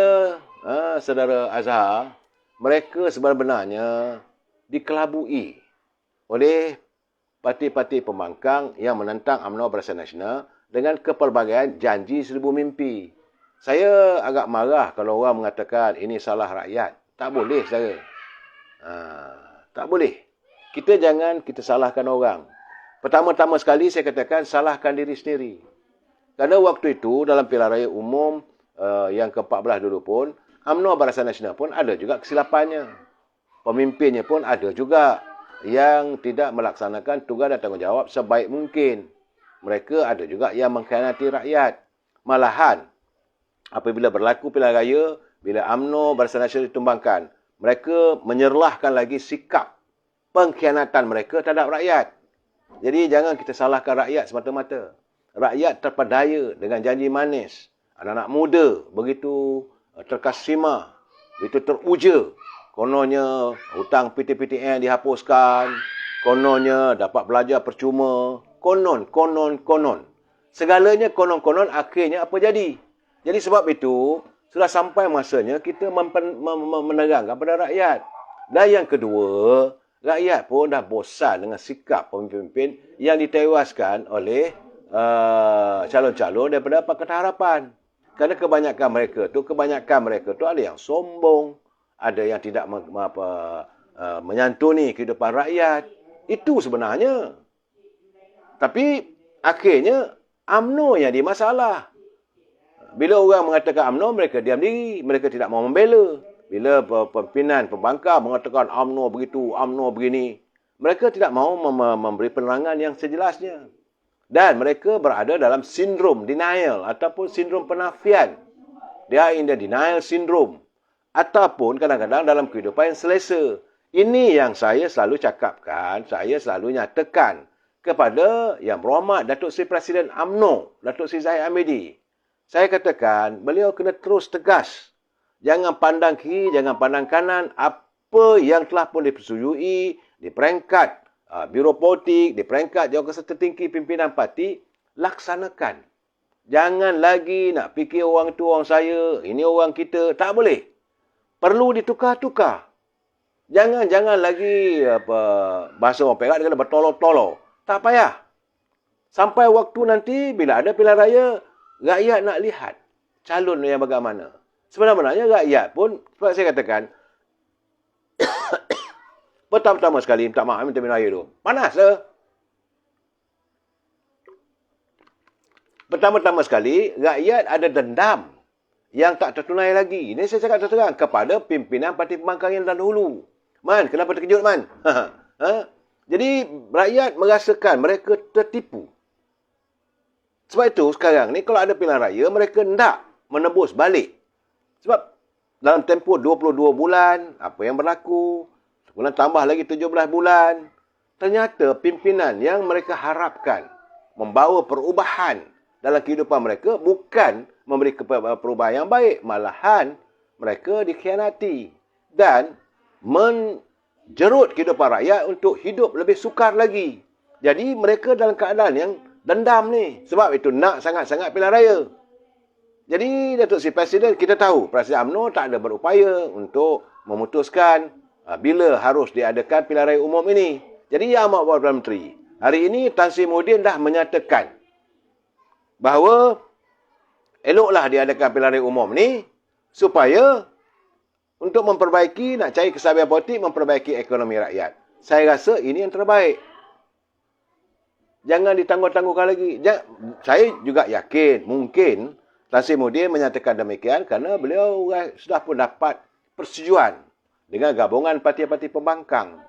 saudara Azhar, mereka sebenarnya dikelabui oleh parti-parti pembangkang yang menentang UMNO Barisan Nasional dengan kepelbagaian janji seribu mimpi. Saya agak marah kalau orang mengatakan ini salah rakyat. Tak boleh, saudara. Tak boleh. Kita salahkan orang. Pertama-tama sekali saya katakan salahkan diri sendiri. Kerana waktu itu dalam pilihan raya umum yang ke-14 dulu pun, UMNO Barisan Nasional pun ada juga kesilapannya. Pemimpinnya pun ada juga yang tidak melaksanakan tugas dan tanggungjawab sebaik mungkin. Mereka ada juga yang mengkhianati rakyat. Malahan, apabila berlaku pilihan raya, bila UMNO Barisan Nasional ditumbangkan, mereka menyerlahkan lagi sikap pengkhianatan mereka terhadap rakyat. Jadi jangan kita salahkan rakyat semata-mata. Rakyat terpedaya dengan janji manis. Anak-anak muda begitu terkesima, begitu teruja. Kononnya hutang PTPTN dihapuskan. Kononnya dapat belajar percuma. Konon. Segalanya konon-konon, akhirnya apa jadi? Jadi sebab itu, sudah sampai masanya kita menerangkan kepada rakyat. Dan yang kedua, rakyat pun dah bosan dengan sikap pemimpin yang ditewaskan oleh calon-calon daripada Pakatan Harapan. Kerana kebanyakan mereka tu ada yang sombong, ada yang tidak menyantuni kehidupan rakyat. Itu sebenarnya. Tapi akhirnya UMNO yang dimasalah. Bila orang mengatakan UMNO, mereka diam diri. Mereka tidak mau membela. Bila pimpinan pembangkang mengatakan UMNO begitu, UMNO begini, mereka tidak mau memberi penerangan yang sejelasnya. Dan mereka berada dalam sindrom denial ataupun sindrom penafian. Dia in the denial syndrome. Ataupun kadang-kadang dalam kehidupan yang selesa. Ini yang saya selalu cakapkan, saya selalu nyatakan kepada Yang Berhormat Datuk Seri Presiden UMNO, Datuk Seri Zahid Hamidi. Saya katakan, beliau kena terus tegas. Jangan pandang kiri, jangan pandang kanan. Apa yang telah pun dipersetujui di peringkat Biro Politik, di peringkat Jawatan Tertinggi Pimpinan Parti, laksanakan. Jangan lagi nak fikir orang itu orang saya, ini orang kita. Tak boleh. Perlu ditukar-tukar. Jangan lagi bahasa orang Perak dia kena bertolong-tolong. Tak payah. Sampai waktu nanti bila ada pilihan raya, rakyat nak lihat calon yang bagaimana. Sebenarnya rakyat pun, sebab saya katakan, pertama-tama sekali, minta maaf, minta raya tu. Panas lah. Pertama-tama sekali, rakyat ada dendam yang tak tertunai lagi. Ini saya cakap terang kepada pimpinan parti pembangkang yang dahulu. Man, kenapa terkejut, Man? Jadi, rakyat merasakan mereka tertipu. Sebab itu, sekarang ni kalau ada pilihan raya, mereka hendak menebus balik. Sebab dalam tempoh 22 bulan, apa yang berlaku, kemudian tambah lagi 17 bulan, ternyata pimpinan yang mereka harapkan membawa perubahan dalam kehidupan mereka bukan memberi perubahan yang baik. Malahan mereka dikhianati dan menjerut kehidupan rakyat untuk hidup lebih sukar lagi. Jadi mereka dalam keadaan yang dendam ni. Sebab itu nak sangat-sangat pilihan raya. Jadi Datuk Seri Presiden, kita tahu Presiden UMNO tak ada berupaya untuk memutuskan bila harus diadakan pilihan raya umum ini. Jadi Yang Amat Perdana Menteri, hari ini Tan Sri Muhyiddin dah menyatakan bahawa eloklah diadakan pilihan raya umum ni supaya untuk memperbaiki, nak cari kesabaran politik, memperbaiki ekonomi rakyat. Saya rasa ini yang terbaik. Jangan ditangguh-tangguhkan lagi. Saya juga yakin, mungkin Tan Sri Muhyiddin menyatakan demikian kerana beliau sudah pun dapat persetujuan dengan gabungan parti-parti pembangkang.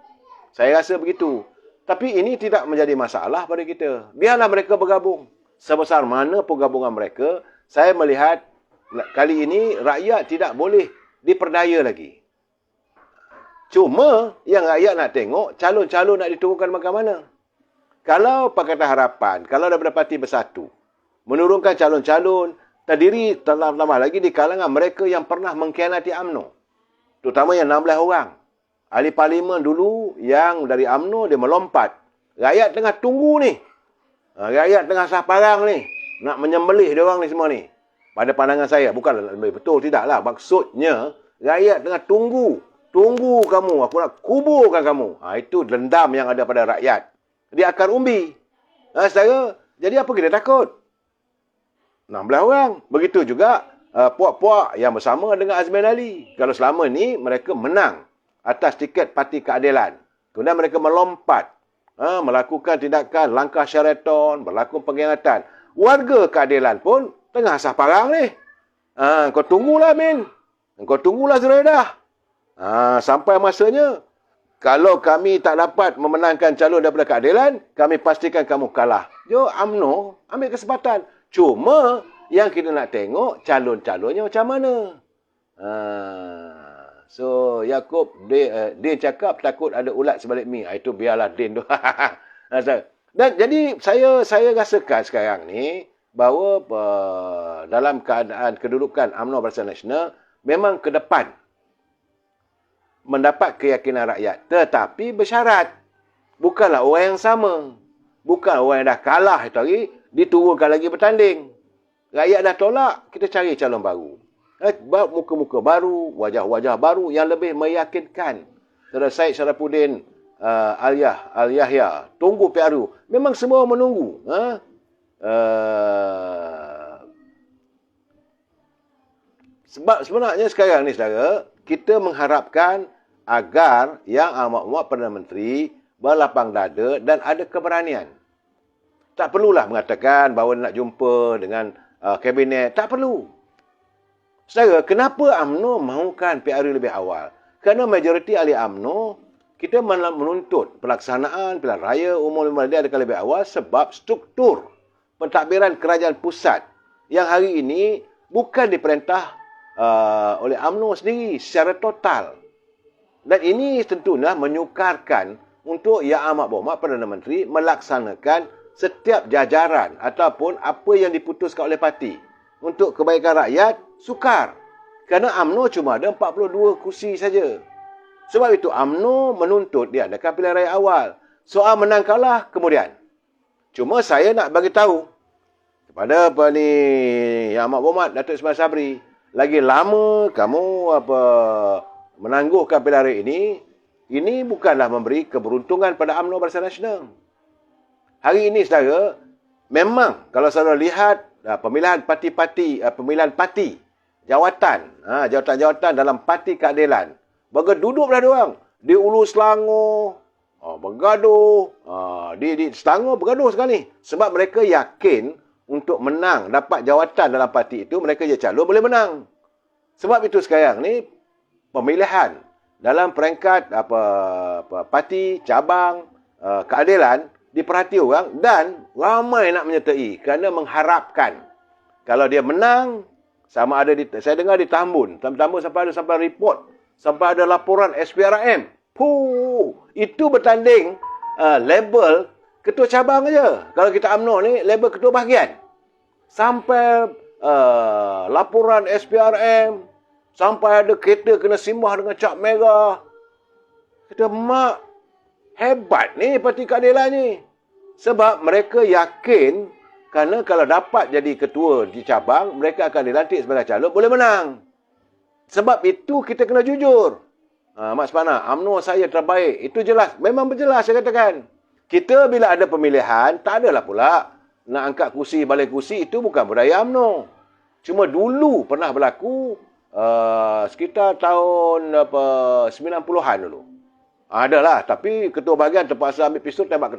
Saya rasa begitu. Tapi ini tidak menjadi masalah pada kita. Biarlah mereka bergabung. Sebesar mana pergabungan mereka, saya melihat kali ini rakyat tidak boleh diperdaya lagi. Cuma yang rakyat nak tengok, calon-calon nak diturunkan macam mana. Kalau Pakatan Harapan, kalau daripada Parti Bersatu, menurunkan calon-calon, terdiri tambah lagi di kalangan mereka yang pernah mengkhianati UMNO. Terutama yang 16 orang. Ahli parlimen dulu yang dari UMNO dia melompat. Rakyat tengah tunggu ni. Rakyat tengah sah parang ni. Nak menyembelih dia orang ni semua ni. Pada pandangan saya. Bukan lebih betul, tidaklah. Maksudnya, rakyat tengah tunggu. Tunggu kamu. Aku nak kuburkan kamu. Itu dendam yang ada pada rakyat. Dia akan umbi. Saudara, jadi apa kita takut? 16 orang. Begitu juga puak-puak yang bersama dengan Azmin Ali. Kalau selama ni mereka menang atas tiket Parti Keadilan. Kemudian mereka melompat. Melakukan tindakan langkah Sheraton, berlaku pengkhianatan. Warga Keadilan pun tengah sah parang ni. Kau tunggulah, Min. Kau tunggulah, Zuraidah. Sampai masanya, kalau kami tak dapat memenangkan calon daripada Keadilan, kami pastikan kamu kalah. Jo, UMNO ambil kesempatan. Cuma, yang kita nak tengok, calon-calonnya macam mana. So, Yaakob, Din cakap takut ada ulat sebalik mi. Itu biarlah Din tu. Dan jadi, saya rasakan sekarang ni, bahawa dalam keadaan kedudukan UMNO Barisan Nasional, memang ke depan mendapat keyakinan rakyat. Tetapi bersyarat. Bukanlah orang yang sama. Bukan orang yang dah kalah itu hari, diturunkan lagi bertanding. Rakyat dah tolak, kita cari calon baru. Muka-muka baru, wajah-wajah baru yang lebih meyakinkan. Saudara Syed Syarafuddin Al-Yahya, tunggu PRU. Memang semua menunggu. Sebab sebenarnya sekarang ni, saudara, kita mengharapkan agar yang amat-amat Perdana Menteri berlapang dada dan ada keberanian. Tak perlulah mengatakan bahawa nak jumpa dengan kabinet. Tak perlu. Saudara, kenapa UMNO mahukan PRU lebih awal? Kerana majoriti ahli UMNO, kita menuntut pelaksanaan pilihan raya umum dia akan lebih awal sebab struktur pentadbiran kerajaan pusat yang hari ini bukan diperintah oleh UMNO sendiri secara total. Dan ini tentunya menyukarkan untuk Yang Amat Berhormat Perdana Menteri melaksanakan setiap jajaran ataupun apa yang diputuskan oleh parti. Untuk kebaikan rakyat, sukar. Kerana UMNO cuma ada 42 kursi saja. Sebab itu UMNO menuntut diadakan pilihan raya awal. Soal menang kalah kemudian. Cuma saya nak bagi tahu kepada Yang Amat Berhormat Datuk Ismail Sabri, lagi lama kamu menangguhkan pilihan raya ini bukanlah memberi keberuntungan pada UMNO Barisan Nasional. Hari ini, saudara, memang kalau saudara lihat pemilihan parti, jawatan-jawatan dalam Parti Keadilan, berduduk belah diorang di Ulu Selangor, bergaduh, di Selangor bergaduh sekali. Sebab mereka yakin untuk menang, dapat jawatan dalam parti itu, mereka je calon boleh menang. Sebab itu sekarang ni, pemilihan dalam peringkat parti, cabang, keadilan, diperhati orang dan ramai nak menyertai kerana mengharapkan kalau dia menang, sama ada saya dengar di Tambun sampai report, sampai ada laporan SPRM. Itu bertanding label ketua cabang aja. Kalau kita UMNO ni label ketua bahagian. Sampai laporan SPRM, sampai ada kereta kena simbah dengan cap merah. Kita mak hebat ni Parti Keadilan ni. Sebab mereka yakin kerana kalau dapat jadi ketua di cabang, mereka akan dilantik sebagai calon, boleh menang. Sebab itu kita kena jujur. Mak Sepana, UMNO saya terbaik. Itu jelas. Memang berjelas saya katakan. Kita bila ada pemilihan, tak adalah pula nak angkat kursi, balik kursi. Itu bukan budaya UMNO. Cuma dulu pernah berlaku sekitar tahun 90-an dulu. Adalah, tapi ketua bahagian terpaksa ambil pistol, tembak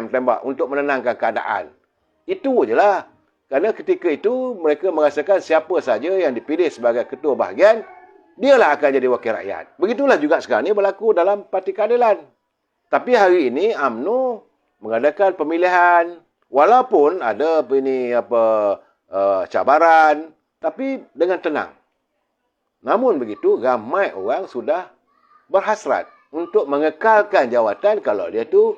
tembak untuk menenangkan keadaan. Itu je lah. Kerana ketika itu mereka merasakan siapa saja yang dipilih sebagai ketua bahagian dialah akan jadi wakil rakyat. Begitulah juga sekarang ini berlaku dalam Parti Keadilan. Tapi hari ini UMNO mengadakan pemilihan, walaupun ada cabaran, tapi dengan tenang. Namun begitu, ramai orang sudah berhasrat untuk mengekalkan jawatan kalau dia tu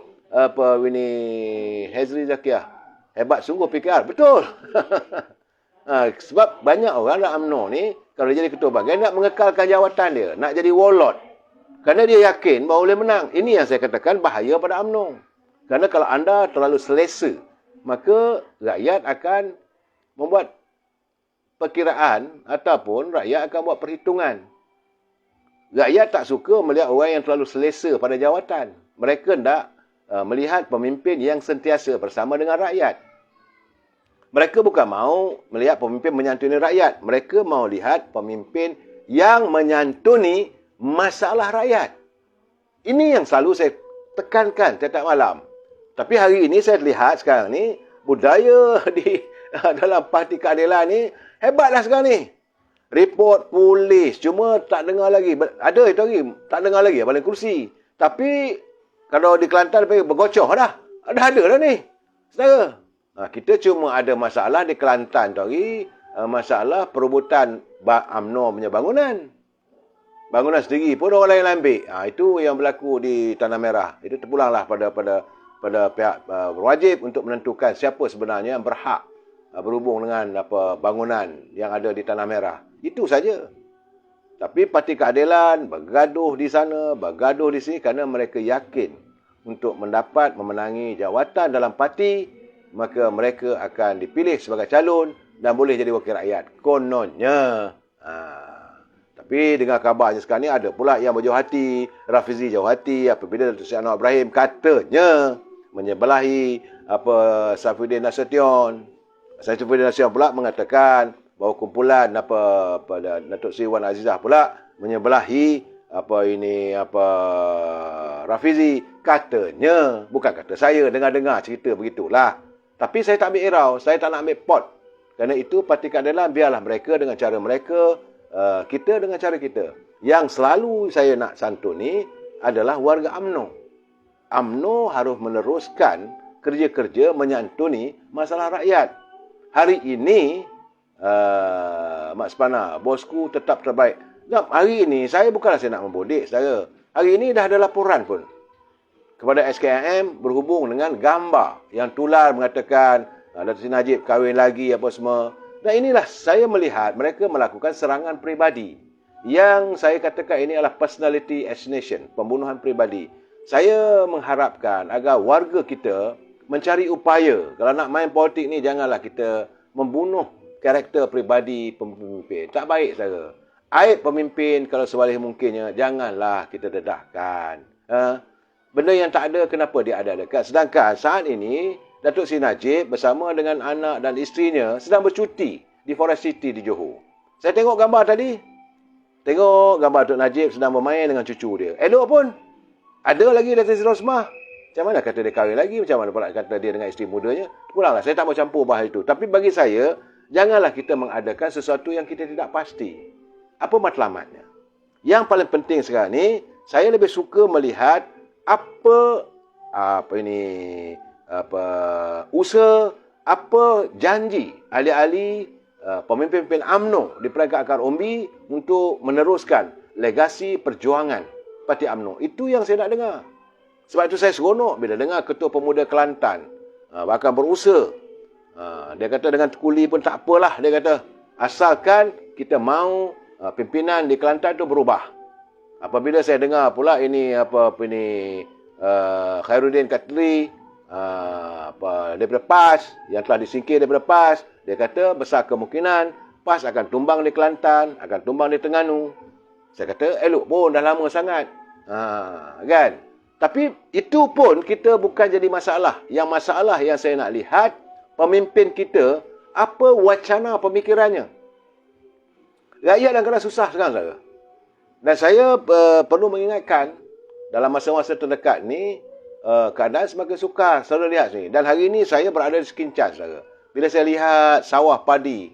Hezri Zakiah. Hebat sungguh PKR. Betul. Sebab banyak orang dalam UMNO ni, kalau dia jadi ketua bahagian, nak mengekalkan jawatan dia. Nak jadi warlord. Kerana dia yakin bahawa boleh menang. Ini yang saya katakan bahaya pada UMNO. Kerana kalau anda terlalu selesa, maka rakyat akan membuat perkiraan ataupun rakyat akan buat perhitungan. Rakyat tak suka melihat orang yang terlalu selesa pada jawatan. Mereka hendak melihat pemimpin yang sentiasa bersama dengan rakyat. Mereka bukan mahu melihat pemimpin menyantuni rakyat. Mereka mahu lihat pemimpin yang menyantuni masalah rakyat. Ini yang selalu saya tekankan setiap malam. Tapi hari ini saya lihat sekarang ni, budaya di dalam Parti Keadilan ni, hebatlah sekarang ni. Report polis, cuma tak dengar lagi. Ada itu lagi, tak dengar lagi, balik kursi. Tapi, kalau di Kelantan, bergocoh dah. Ada dah ni. Saudara. Kita cuma ada masalah di Kelantan tu lagi, masalah perebutan UMNO punya bangunan. Bangunan sendiri pun orang lain ambil. Itu yang berlaku di Tanah Merah. Itu terpulanglah pada pihak berwajib untuk menentukan siapa sebenarnya yang berhak berhubung dengan bangunan yang ada di Tanah Merah. Itu saja. Tapi Parti Keadilan bergaduh di sana, bergaduh di sini kerana mereka yakin untuk mendapat memenangi jawatan dalam parti, maka mereka akan dipilih sebagai calon dan boleh jadi wakil rakyat. Kononnya. Tapi dengan kabarnya sekarang ni ada pula yang berjauh hati, Rafizi jauh hati apabila Datuk Seri Anwar Ibrahim katanya menyebelahi Saifuddin Nasution. Saifuddin Nasution pula mengatakan bahawa kumpulan Datuk Seri Wan Azizah pula menyebelahi Rafizi, katanya, bukan kata saya, dengar-dengar cerita begitulah. Tapi saya tak ambil irau, saya tak nak ambil pot. Kerana itu Parti Keadilan, biarlah mereka dengan cara mereka, kita dengan cara kita. Yang selalu saya nak santuni adalah warga UMNO. UMNO harus meneruskan kerja-kerja menyantuni masalah rakyat. Hari ini, Mak Sepana, bosku tetap terbaik. Hari ini, saya bukanlah saya nak membodek, saudara. Hari ini dah ada laporan pun kepada SKM berhubung dengan gambar yang tular mengatakan Datuk Seri Najib kahwin lagi apa semua. Dan inilah saya melihat mereka melakukan serangan peribadi. Yang saya katakan ini adalah personality assassination, pembunuhan peribadi. Saya mengharapkan agar warga kita mencari upaya. Kalau nak main politik ni, janganlah kita membunuh karakter peribadi pemimpin. Tak baik, saudara. Aib pemimpin kalau seboleh mungkinnya, janganlah kita dedahkan. Benda yang tak ada, kenapa dia ada-adakan? Sedangkan saat ini, Datuk Seri Najib bersama dengan anak dan isterinya sedang bercuti di Forest City di Johor. Saya tengok gambar tadi. Tengok gambar Datuk Najib sedang bermain dengan cucu dia. Elok pun. Ada lagi Datuk Seri Rosmah. Macam mana kata dia kahwin lagi? Macam mana pula kata dia dengan isteri mudanya? Pulanglah, saya tak mau campur bahas itu. Tapi bagi saya, janganlah kita mengadakan sesuatu yang kita tidak pasti. Apa matlamatnya? Yang paling penting sekarang ni, saya lebih suka melihat usaha, janji ahli-ahli pemimpin-pemimpin UMNO di peringkat akar umbi untuk meneruskan legasi perjuangan Parti UMNO. Itu yang saya nak dengar. Sebab itu saya seronok bila dengar Ketua Pemuda Kelantan bahkan berusaha. Dia kata dengan tekuli pun tak apalah, dia kata. Asalkan kita mahu pimpinan di Kelantan itu berubah. Apabila saya dengar pula ini Khairuddin Katli daripada PAS yang telah disingkir daripada PAS, dia kata besar kemungkinan PAS akan tumbang di Kelantan, akan tumbang di Terengganu. Saya kata elok pun, dah lama sangat. Kan? Tapi itu pun kita bukan jadi masalah. Yang masalah yang saya nak lihat pemimpin kita, apa wacana pemikirannya. Rakyat dalam keadaan susah sekarang, saudara. Dan saya perlu mengingatkan dalam masa-masa terdekat ni keadaan semakin sukar. Saudara lihat sini. Dan hari ini saya berada di Sekincas, saudara. Bila saya lihat sawah padi,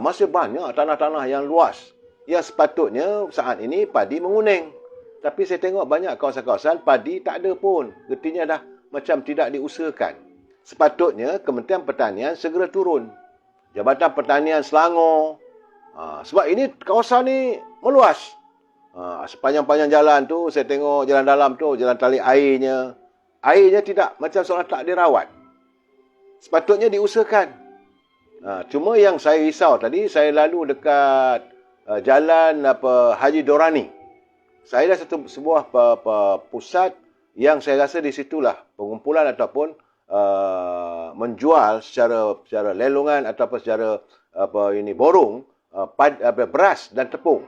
masih banyak tanah-tanah yang luas Yang sepatutnya saat ini padi menguning. Tapi saya tengok banyak kawasan-kawasan padi tak ada pun. Gertinya dah macam tidak diusahakan. Sepatutnya Kementerian Pertanian segera turun. Jabatan Pertanian Selangor. Sebab ini kawasan ni meluas. Sepanjang-panjang jalan tu, saya tengok jalan dalam tu, jalan tali airnya. Airnya tidak, macam seolah tak dirawat. Sepatutnya diusahakan. Cuma yang saya risau tadi, saya lalu dekat jalan Haji Dorani. Saya dah sebuah pusat yang saya rasa di situlah pengumpulan ataupun menjual secara lelongan ataupun secara borong beras dan tepung.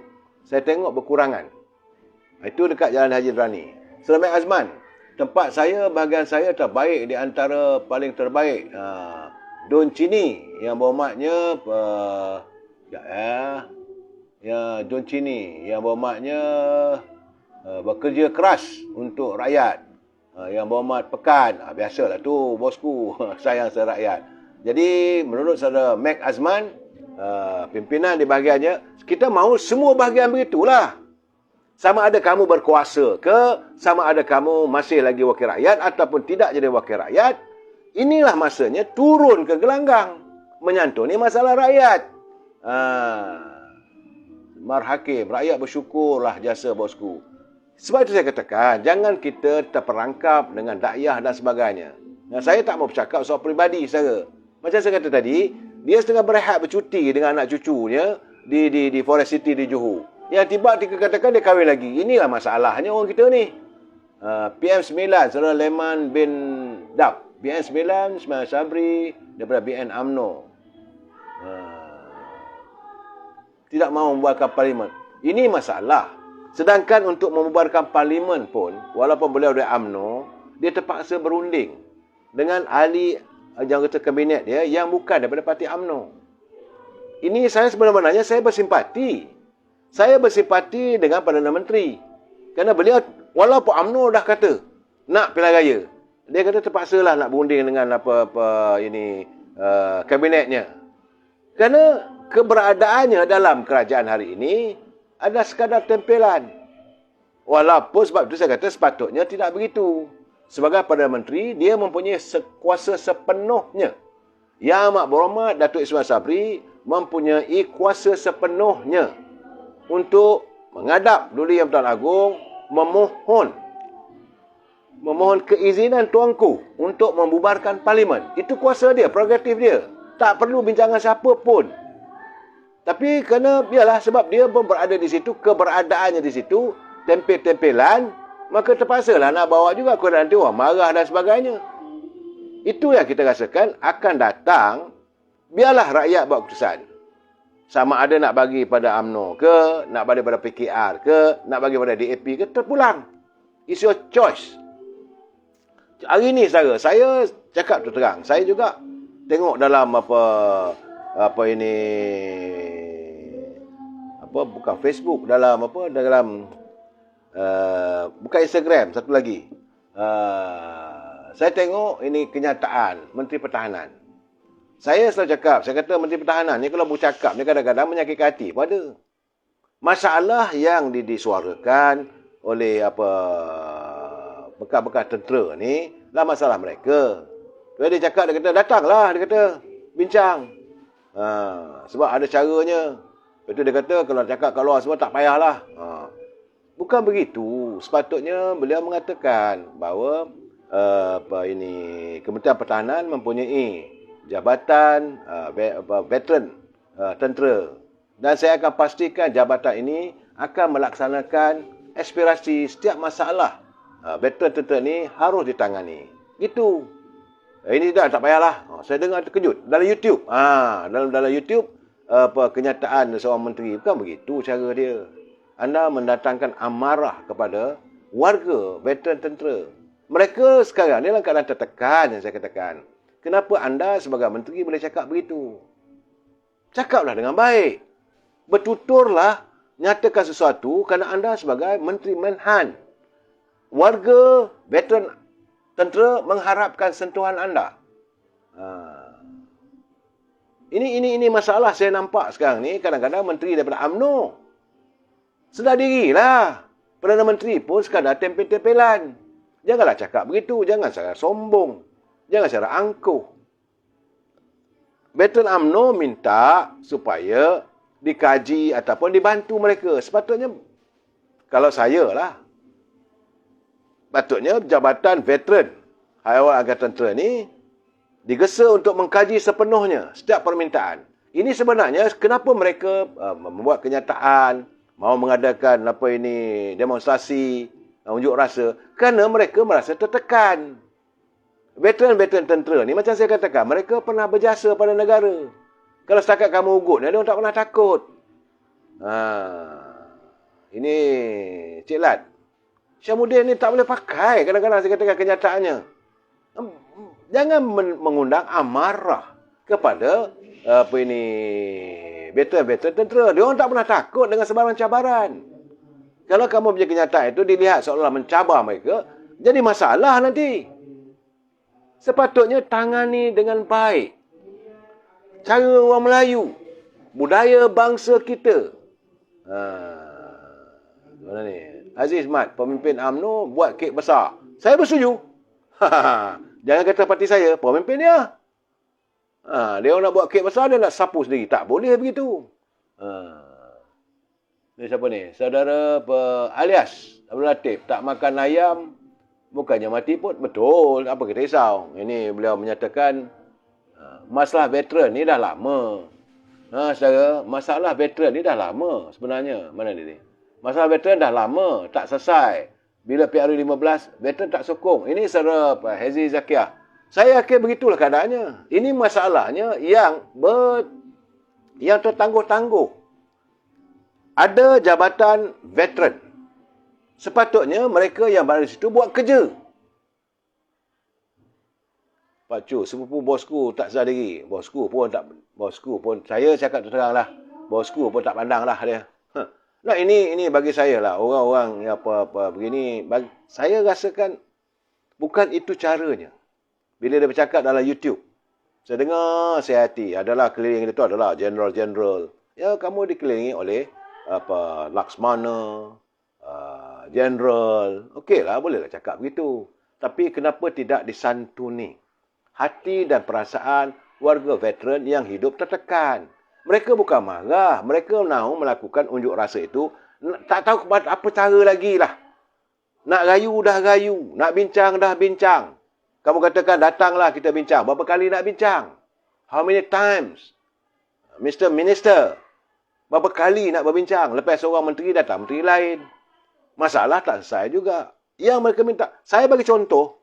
Saya tengok berkurangan. Itu dekat Jalan Haji Dorani. Sulaiman Azman, tempat saya, bahagian saya terbaik di antara paling terbaik. Don Cini yang bermakna Don Cini yang bermakna bekerja keras untuk rakyat. Yang berhormat Pekan. Biasalah tu bosku. Sayang serakyat. Jadi menurut saudara Mac Azman, pimpinan di bahagiannya, kita mahu semua bahagian begitulah. Sama ada kamu berkuasa ke, sama ada kamu masih lagi wakil rakyat ataupun tidak jadi wakil rakyat, inilah masanya turun ke gelanggang. Menyantuni masalah rakyat. Marhakim, rakyat bersyukurlah jasa bosku. Sebab itu saya katakan, jangan kita terperangkap dengan dakyah dan sebagainya. Saya tak mau bercakap soal peribadi saja. Macam saya kata tadi, dia setengah berehat bercuti dengan anak cucunya di Forest City di Johor. Yang tiba dikatakan dia kahwin lagi. Inilah masalahnya orang kita ni. PM9, Saudara Leman bin Dab. BN9, Ismail Sabri daripada BN UMNO. Tidak mahu membuatkan parlimen. Ini masalah. Sedangkan untuk membubarkan parlimen pun, walaupun beliau dari UMNO, dia terpaksa berunding dengan ahli anggota kabinet dia yang bukan daripada parti UMNO. Ini saya sebenarnya saya bersimpati. Saya bersimpati dengan Perdana Menteri. Kerana beliau, walaupun UMNO dah kata nak pilihan raya, dia kata terpaksalah nak berunding dengan kabinetnya. Kerana keberadaannya dalam kerajaan hari ini adalah sekadar tempelan. Walaupun sebab itu saya kata sepatutnya tidak begitu. Sebagai Perdana Menteri, dia mempunyai kuasa sepenuhnya. Yang Amat Berhormat Datuk Ismail Sabri mempunyai kuasa sepenuhnya untuk menghadap Duli Yang Pertuan Agong, memohon keizinan tuanku untuk membubarkan parlimen. Itu kuasa dia, prerogatif dia. Tak perlu bincangan siapa pun. Tapi kerana biarlah sebab dia pun berada di situ, keberadaannya di situ, tempel-tempelan, maka terpaksalah nak bawa juga ke nanti orang marah dan sebagainya. Itu yang kita rasakan akan datang, biarlah rakyat buat keputusan. Sama ada nak bagi pada UMNO ke, nak bagi pada PKR ke, nak bagi pada DAP ke, terpulang. It's your choice. Hari ni saya cakap terang, saya juga tengok dalam bukan Facebook, dalam bukan Instagram, satu lagi. Saya tengok ini kenyataan Menteri Pertahanan. Saya selalu cakap, saya kata Menteri Pertahanan ni kalau bercakap ni kadang-kadang menyakitkan hati pada masalah yang disuarakan oleh bekas-bekas tentera ni lah masalah mereka. Dia cakap, dia kata datanglah, dia kata bincang. Sebab ada caranya. Lepas tu dia kata kalau cakap kat luar semua tak payahlah. Bukan begitu. Sepatutnya beliau mengatakan bahawa Kementerian Pertahanan mempunyai jabatan veteran tentera. Dan saya akan pastikan jabatan ini akan melaksanakan aspirasi setiap masalah veteran tentera ni harus ditangani. Gitu. Ini tak payahlah. Saya dengar terkejut. Dalam YouTube. Dalam YouTube, kenyataan seorang menteri. Bukan begitu cara dia. Anda mendatangkan amarah kepada warga veteran tentera. Mereka sekarang ni dalam keadaan tertekan yang saya katakan. Kenapa anda sebagai menteri boleh cakap begitu? Cakaplah dengan baik. Bertuturlah, nyatakan sesuatu kerana anda sebagai Menteri Menhan. Warga veteran tentera mengharapkan sentuhan anda. Ini masalah saya nampak sekarang ni. Kadang-kadang menteri daripada UMNO Sedar dirilah. Perdana Menteri pun sekadar tempel-tempelan. Janganlah cakap begitu. Jangan secara sombong. Jangan secara angkuh. Veteran UMNO minta supaya dikaji ataupun dibantu mereka. Sepatutnya, kalau saya lah, patutnya Jabatan Veteran Haiwan Angkatan Tentera ni digesa untuk mengkaji sepenuhnya setiap permintaan. Ini sebenarnya kenapa mereka membuat kenyataan, mahu mengadakan demonstrasi, unjuk rasa, kerana mereka merasa tertekan. Veteran-veteran tentera ni, macam saya katakan, mereka pernah berjasa pada negara. Kalau setakat kamu ugut, dia orang tak pernah takut. Ini Cik Lat. Syamuddin ni tak boleh pakai kadang-kadang saya katakan kenyataannya. Jangan mengundang amarah kepada veteran-veteran tentera. Dia orang tak pernah takut dengan sebarang cabaran. Kalau kamu punya kenyataan itu dilihat seolah mencabar mereka, jadi masalah nanti. Sepatutnya tangani dengan baik. Cara orang Melayu, budaya bangsa kita. Mana ni? Aziz Mat, pemimpin UMNO buat kek besar. Saya bersetuju. Jangan kata parti saya, pemimpin dia. Dia nak buat kek besar, dia nak sapu sendiri. Tak boleh begitu. Ni siapa ni? Saudara Alias Abdul Latif, tak makan ayam, bukannya mati pun. Betul, apa kita risau? Ini beliau menyatakan, masalah veteran ni dah lama. Saudara, masalah veteran ni dah lama sebenarnya. Mana dia ni? Masalah veteran dah lama, tak selesai. Bila PRU15, veteran tak sokong. Ini saudara Hazi Zakiah. Saya yakin begitulah keadaannya. Ini masalahnya yang tertangguh-tangguh. Ada jabatan veteran. Sepatutnya mereka yang berada di situ buat kerja. Pak Cu, sepupu bosku tak sedar diri. Bosku pun, saya cakap terang lah. Bosku pun tak pandang lah dia. Nah, ini bagi saya lah. Orang-orang yang apa-apa begini, saya rasakan bukan itu caranya. Bila dia bercakap dalam YouTube, saya dengar sehati. Adalah keliling itu adalah general-general. Ya, kamu dikelilingi oleh Laksmana, general. Okeylah, bolehlah cakap begitu. Tapi kenapa tidak disantuni hati dan perasaan warga veteran yang hidup tertekan? Mereka bukan marah. Mereka mahu melakukan unjuk rasa itu. Tak tahu apa cara lagi lah. Nak rayu dah rayu. Nak bincang dah bincang. Kamu katakan datanglah kita bincang. Berapa kali nak bincang? How many times? Mr. Minister. Berapa kali nak berbincang? Lepas seorang menteri datang, menteri lain. Masalah tak selesai juga. Yang mereka minta. Saya bagi contoh.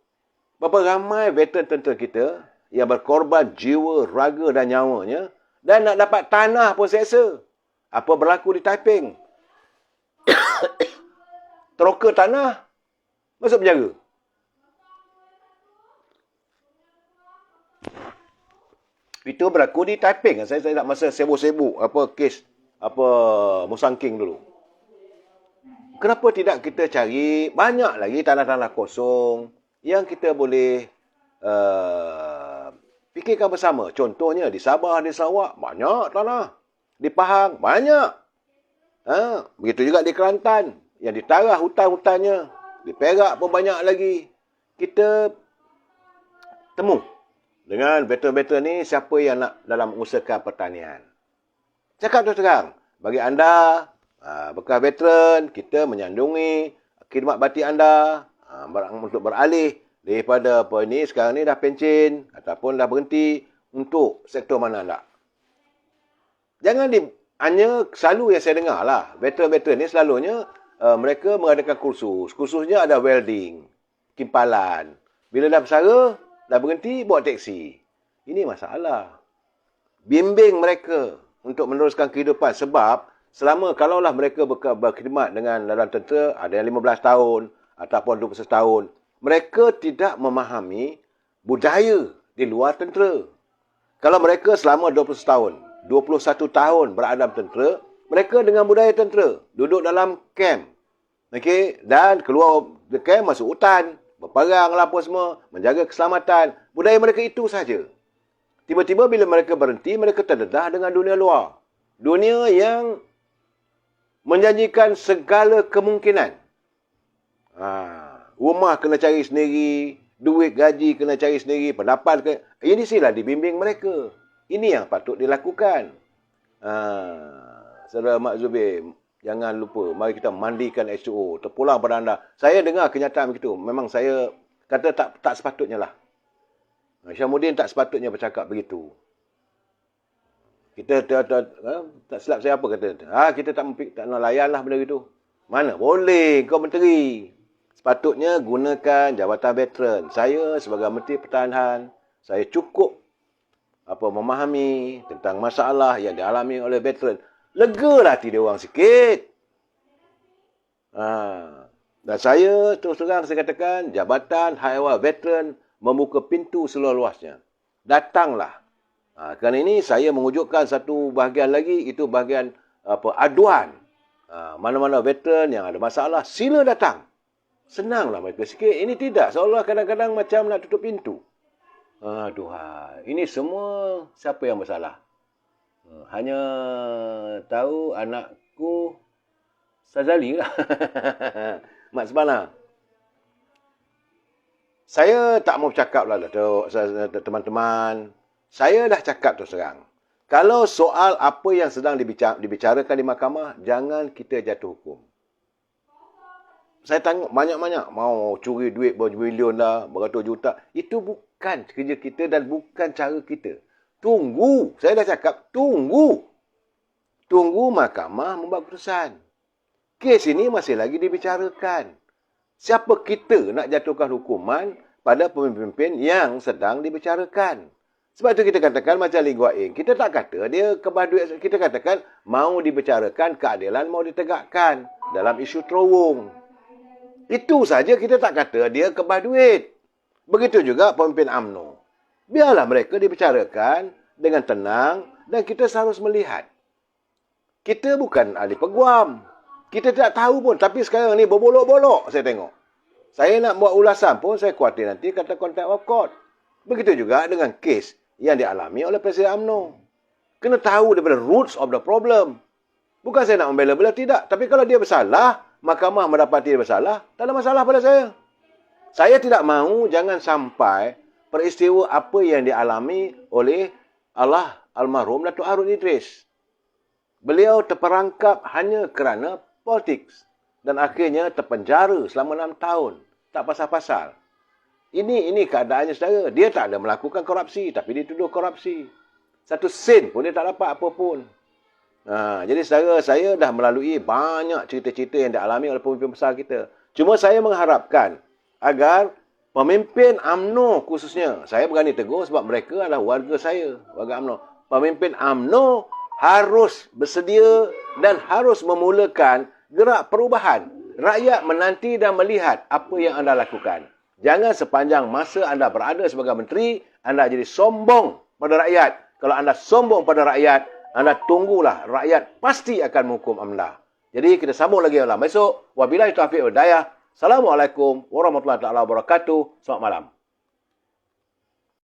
Berapa ramai veteran tentera kita yang berkorban jiwa, raga dan nyawanya. Dan nak dapat tanah pun seksa. Apa berlaku di Taiping? Teroka tanah, masuk penjara. Itu berlaku di Taiping. Saya tak masa sibuk-sibuk kes Musangking dulu. Kenapa tidak kita cari banyak lagi tanah-tanah kosong yang kita boleh fikirkan bersama. Contohnya di Sabah, di Sarawak, banyak tanah. Di Pahang, banyak. Begitu juga di Kelantan. Yang ditarah hutan-hutannya. Di Perak pun banyak lagi. Kita temu dengan veteran-veteran ni, siapa yang nak dalam mengusahakan pertanian. Cakap terang, bagi anda, bekas veteran, kita menyandungi khidmat bakti anda untuk beralih daripada sekarang ni dah pencen ataupun dah berhenti untuk sektor mana anda. Jangan hanya selalu yang saya dengar lah, veteran-veteran ni selalunya mereka mengadakan kursus. Kursusnya ada welding, kimpalan. Bila dah bersara, dah berhenti, buat teksi. Ini masalah. Bimbing mereka untuk meneruskan kehidupan. Sebab, kalaulah mereka berkhidmat dengan dalam tentera, ada yang 15 tahun ataupun 21 tahun, mereka tidak memahami budaya di luar tentera. Kalau mereka selama 21 tahun berada dalam tentera, mereka dengan budaya tentera, duduk dalam kamp. Okey, dan keluar dari kamp, masuk hutan, berperang lah apa semua, menjaga keselamatan. Budaya mereka itu saja. Tiba-tiba bila mereka berhenti, mereka terdedah dengan dunia luar. Dunia yang menjanjikan segala kemungkinan. Rumah kena cari sendiri, duit gaji kena cari sendiri, pendapat ini sila dibimbing mereka. Ini yang patut dilakukan. Saudara Mak Zubir, jangan lupa, mari kita mandikan H2O. Terpulang pada anda. Saya dengar kenyataan begitu. Memang saya kata tak sepatutnya lah. Syamuddin tak sepatutnya bercakap begitu. Kita tak silap saya apa kata. Kita tak nak layan lah benda itu. Mana boleh kau menteri. Sepatutnya gunakan jabatan veteran. Saya sebagai Menteri Pertahanan, saya cukup memahami tentang masalah yang dialami oleh veteran. Legalah hati dia orang sikit. Dan saya terus terang saya katakan, Jabatan Hak Ehwal Veteran membuka pintu seluas-luasnya. Datanglah. Kerana ini saya mewujudkan satu bahagian lagi, itu bahagian aduan. Mana-mana veteran yang ada masalah, sila datang. Senanglah mereka sikit. Ini tidak. Seolah kadang-kadang macam nak tutup pintu. Tuhan. Ini semua siapa yang bersalah? Hanya tahu anakku Sazali lah. Mak Sebana. Saya tak mau cakap lah teman-teman. Saya dah cakap terus terang. Kalau soal apa yang sedang dibicarakan di mahkamah, jangan kita jatuh hukum. Saya tengok banyak-banyak. Mau curi duit berbilion lah, beratus juta. Itu bukan kerja kita dan bukan cara kita. Tunggu. Saya dah cakap, tunggu. Tunggu mahkamah membuat keputusan. Kes ini masih lagi dibicarakan. Siapa kita nak jatuhkan hukuman pada pemimpin yang sedang dibicarakan? Sebab itu kita katakan macam Lee Kuan Yew. Kita tak kata dia kebah duit. Kita katakan mau dibicarakan, keadilan mau ditegakkan dalam isu terowong. Itu saja kita tak kata dia kebah duit. Begitu juga pemimpin UMNO. Biarlah mereka dibicarakan dengan tenang dan kita harus melihat. Kita bukan ahli peguam. Kita tak tahu pun. Tapi sekarang ni berbolok-bolok saya tengok. Saya nak buat ulasan pun saya khawatir nanti kata contempt of court. Begitu juga dengan kes yang dialami oleh Presiden UMNO. Kena tahu daripada roots of the problem. Bukan saya nak membela-bela, tidak. Tapi kalau dia bersalah, mahkamah mendapati dia bersalah, tak ada masalah pada saya. Saya tidak mahu jangan sampai peristiwa apa yang dialami oleh almarhum Datuk Harun Idris. Beliau terperangkap hanya kerana politik dan akhirnya terpenjara selama 6 tahun. Tak pasal-pasal. Ini keadaannya saudara. Dia tak ada melakukan korupsi, tapi dituduh korupsi. Satu sen pun dia tak dapat apa pun. Jadi saudara, saya dah melalui banyak cerita-cerita yang dialami oleh pemimpin besar kita. Cuma saya mengharapkan agar pemimpin UMNO khususnya, saya berani tegur sebab mereka adalah warga saya, warga UMNO. Pemimpin UMNO harus bersedia dan harus memulakan gerak perubahan. Rakyat menanti dan melihat apa yang anda lakukan. Jangan sepanjang masa anda berada sebagai menteri, anda jadi sombong pada rakyat. Kalau anda sombong pada rakyat, anda tunggulah, rakyat pasti akan menghukum anda. Jadi kita sambung lagi malam esok. Wabillahi taufiq wal hidayah. Assalamualaikum warahmatullahi wabarakatuh. Selamat malam.